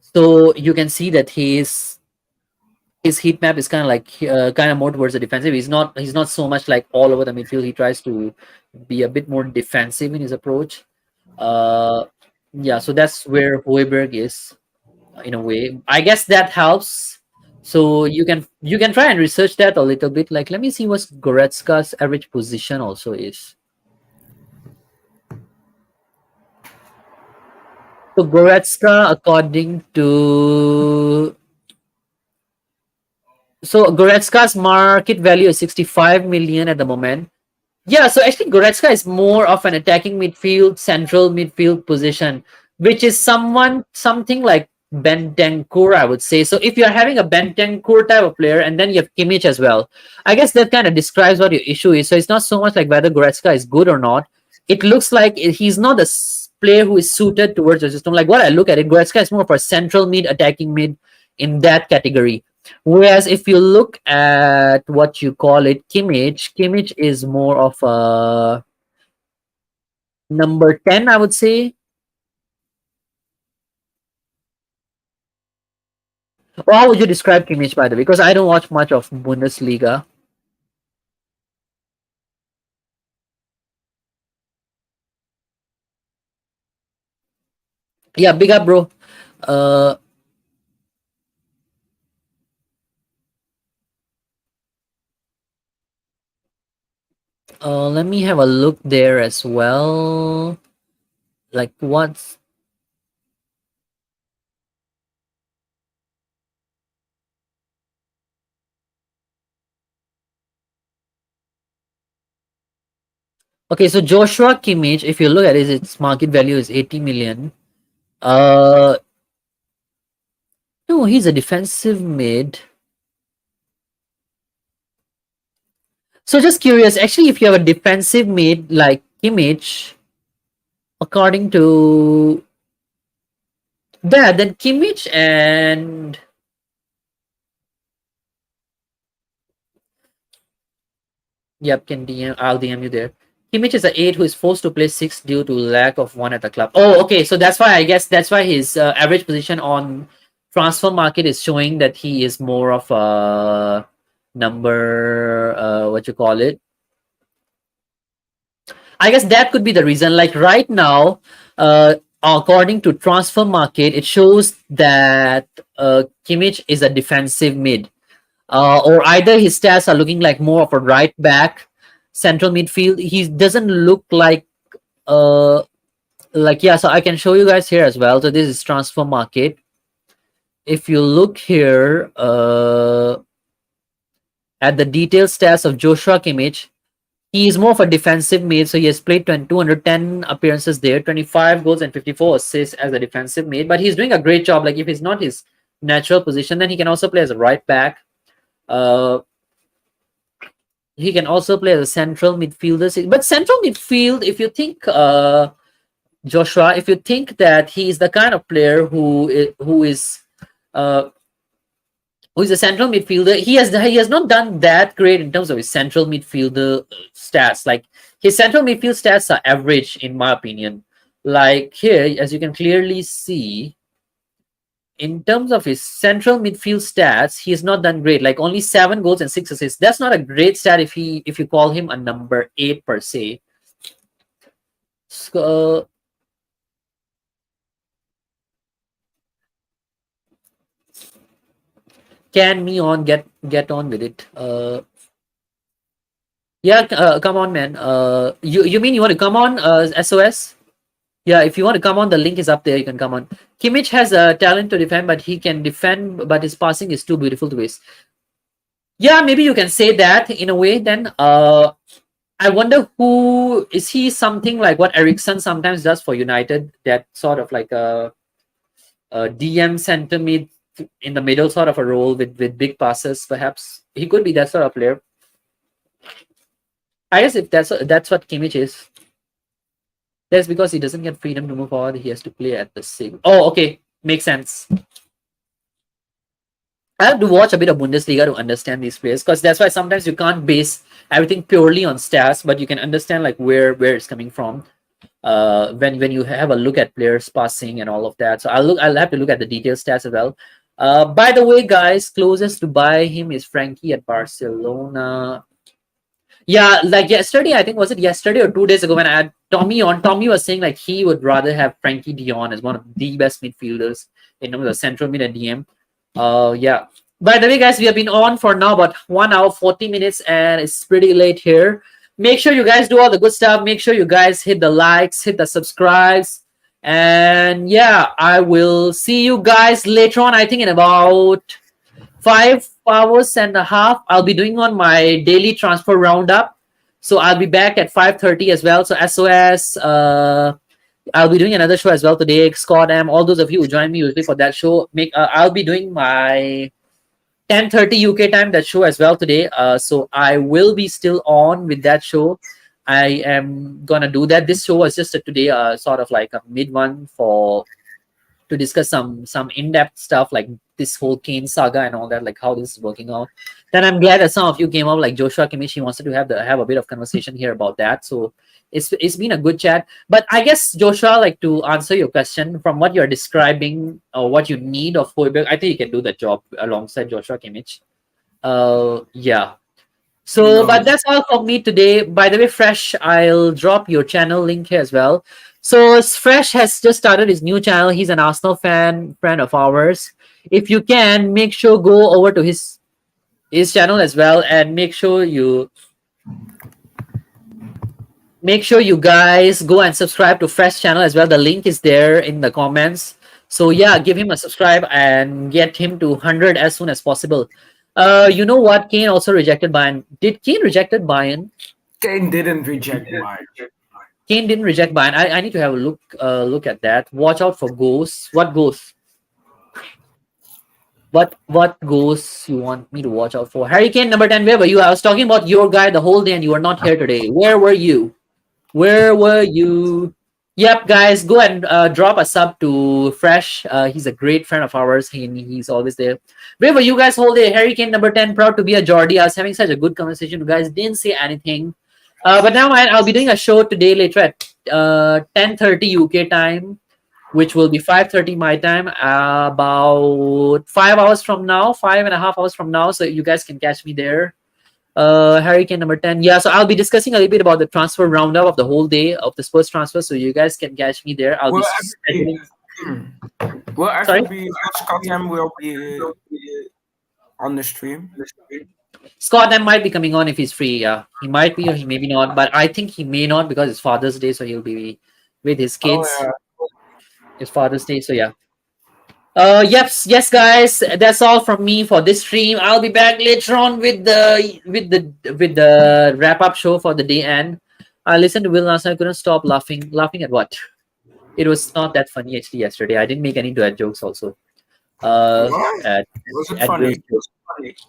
So you can see that his heat map is kind of like kind of more towards the defensive. He's not so much like all over the midfield. He tries to be a bit more defensive in his approach. Uh, yeah, so that's where Hoiberg is in a way. I guess that helps. So you can try and research that a little bit. Like let me see what Goretzka's average position also is. So Goretzka, according to Goretzka's market value is 65 million at the moment. Yeah, so actually Goretzka is more of an attacking midfield, central midfield position, which is something like Bentancur, I would say. So if you're having a Bentancur type of player and then you have Kimmich as well, I guess that kind of describes what your issue is. So it's not so much like whether Goretzka is good or not. It looks like he's not a player who is suited towards the system. Like what I look at it, Goretzka is more of a central mid, attacking mid in that category. Whereas if you look at what you call it, Kimmich is more of a number 10, I would say. Or how would you describe Kimmich, by the way? Because I don't watch much of Bundesliga. Yeah, big up, bro. Uh, let me have a look there as well. Like what's okay? So Joshua Kimmich, if you look at it, its market value is 80 million. Uh, No, he's a defensive mid. So just curious, actually, if you have a defensive mid like Kimmich, according to that, then Kimmich and yep, can DM. I'll DM you there. Kimmich is a 8 who is forced to play 6 due to lack of one at the club. Oh, okay. So that's why I guess that's why his average position on transfer market is showing that he is more of a number. What you call it? I guess that could be the reason. Like right now, according to transfer market, it shows that Kimmich is a defensive mid, or either his stats are looking like more of a right back, central midfield. He doesn't look uh like yeah. So I can show you guys here as well. So this is transfer market. If you look here at the detailed stats of Joshua Kimmich, he is more of a defensive mid, so he has played 210 appearances there, 25 goals and 54 assists as a defensive mid. But he's doing a great job. Like if it's not his natural position, then he can also play as a right back. Uh, he can also play as a central midfielder. But central midfield, if you think Joshua, if you think that he is the kind of player uh, who is a central midfielder. He has not done that great in terms of his central midfielder stats. Like his central midfield stats are average in my opinion. Like here, as you can clearly see, in terms of his central midfield stats, he has not done great. Like only 7 goals and 6 assists. That's not a great stat if you call him a number 8 per se. So, can me on get on with it. Yeah, come on, man. You mean you want to come on, SOS? Yeah, if you want to come on, the link is up there. You can come on. Kimmich has a talent to defend, but he can defend, but his passing is too beautiful to waste. Yeah, maybe you can say that in a way. Then, I wonder who is he? Something like what Ericsson sometimes does for United. That sort of like a DM center mid in the middle, sort of a role with big passes. Perhaps he could be that sort of player. I guess if that's what Kimmich is. That's because he doesn't get freedom to move forward. He has to play at the same. Oh, okay, makes sense. I have to watch a bit of Bundesliga to understand these players because that's why sometimes you can't base everything purely on stats, but you can understand like where it's coming from. When you have a look at players passing and all of that. So I'll have to look at the detailed stats as well. By the way, guys, closest to buy him is Frankie at Barcelona. Yeah, like yesterday, I think was it yesterday or 2 days ago when I had Tommy on. Tommy was saying like he would rather have Frankie Dion as one of the best midfielders in terms of central mid and DM. Yeah. By the way, guys, we have been on for now about 1 hour 40 minutes, and it's pretty late here. Make sure you guys do all the good stuff. Make sure you guys hit the likes, hit the subscribes, and yeah, I will see you guys later on. I think in about 5 hours and a half, I'll be doing on my daily transfer roundup. So I'll be back at 5:30 as well. So SOS, I'll be doing another show as well today. Scott M, all those of you who join me usually for that show, I'll be doing my 10:30 UK time that show as well today. So I will be still on with that show. I am gonna do that. This show was just today, sort of like a mid one for to discuss some in-depth stuff like this whole Kane saga and all that, like how this is working out. Then I'm glad that some of you came up, like Joshua Kimmich. He wanted to have a bit of conversation here about that. So it's been a good chat. But I guess Joshua, like to answer your question, from what you're describing or what you need of Hoiberg, I think you can do the job alongside Joshua Kimmich. Yeah. So, No, but that's all for me today. By the way, Fresh, I'll drop your channel link here as well. So, Fresh has just started his new channel. He's an Arsenal friend of ours. If you can, make sure go over to his channel as well, and make sure you guys go and subscribe to Fresh channel as well. The link is there in the comments. So yeah, give him a subscribe and get him to 100 as soon as possible. You know what? Kane also rejected Bayern. Did Kane rejected Bayern? Kane didn't reject mine. Kane didn't reject Bayern. I need to have a look at that. Watch out for ghosts. What ghosts? What goals you want me to watch out for? Harry Kane number 10. Where were you? I was talking about your guy the whole day, and you were not here today. Where were you? Where were you? Yep, guys, go and drop a sub to Fresh. He's a great friend of ours. He's always there. Where were you guys whole day? Harry Kane number 10, proud to be a Geordie. I was having such a good conversation. You guys didn't say anything. But now I'll be doing a show today later at 10:30 UK time, which will be 5:30 my time, about 5 hours from now, 5.5 hours from now. So you guys can catch me there. Harry Kane number 10. Yeah, so I'll be discussing a little bit about the transfer roundup of the whole day of the Spurs transfer. So you guys can catch me there. I'll be Will ever be, scheduling. will ever Sorry, be Scotland will be on the stream. Scott M might be coming on if he's free. Yeah, he might be or he maybe not, but I think he may not because it's Father's Day, so he'll be with his Oh kids. yeah. It's Father's Day, so yeah. Yes, guys. That's all from me for this stream. I'll be back later on with the wrap up show for the day end. I listened to Will last night. I couldn't stop laughing. Laughing at what? It was not that funny actually yesterday. I didn't make any dad jokes also. What? At Was it at Will's funny? show.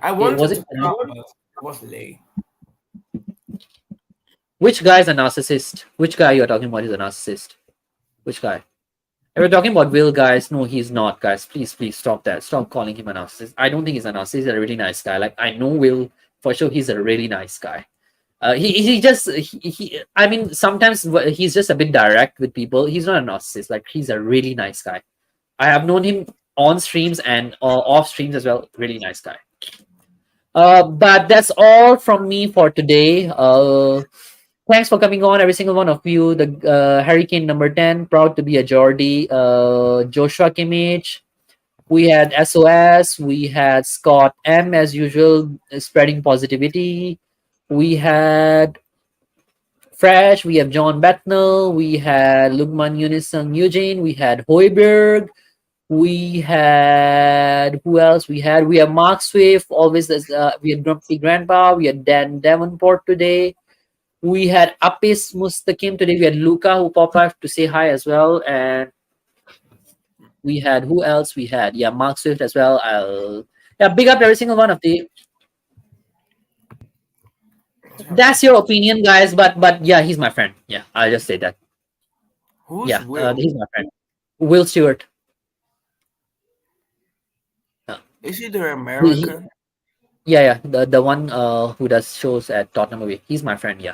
I Was wanted it to funny? come, but it was late. Which guy is a narcissist? Which guy you're talking about is a narcissist? Which guy? If we're talking about Will, guys, no, he's not, guys. Please stop that. Stop calling him a narcissist. I don't think he's a narcissist. He's a really nice guy. Like I know Will for sure. He's a really nice guy. He just I mean sometimes he's just a bit direct with people. He's not a narcissist. Like he's a really nice guy. I have known him on streams and off streams as well. Really nice guy. But that's all from me for today. Thanks for coming on, every single one of you. The Hurricane number 10, proud to be a Geordie. Joshua Kimmich. We had SOS. We had Scott M, as usual, spreading positivity. We had Fresh. We have John Bethnal. We had Lugman Unisung Eugene. We had Hoiberg. We had who else? We have Mark Swift. Always, we had Grumpy Grandpa. We had Dan Davenport today. We had Apis Mustakim today. We had Luca who popped up to say hi as well. And we had who else? We had Mark Swift as well. Big up every single one of the. That's your opinion, guys. But yeah, he's my friend. Yeah, I'll just say that. Who's Yeah, Will? he's my friend. Will Stewart. Uh, Is he the he, American? yeah, the one who does shows at Tottenham away. He's my friend. Yeah.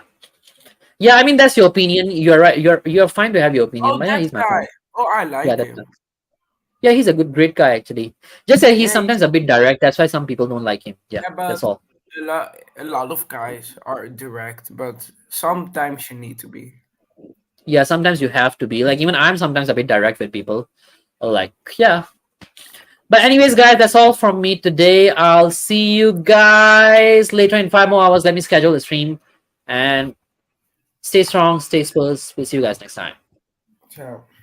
Yeah, I mean that's your opinion. You're right. You're fine to have your opinion, Oh, but yeah, that he's my guy. friend. Oh, I Yeah, like that's him. yeah, he's a great guy actually. Just that he's Yeah, sometimes a bit direct. That's why some people don't like him. Yeah, yeah, that's but all. a lot of guys are direct, but sometimes you need to be. Yeah, sometimes you have to be like even I'm sometimes a bit direct with people. Like yeah. But anyways, guys, that's all from me today. I'll see you guys later in 5 more hours. Let me schedule the stream and stay strong, stay Spurs. We'll see you guys next time. So.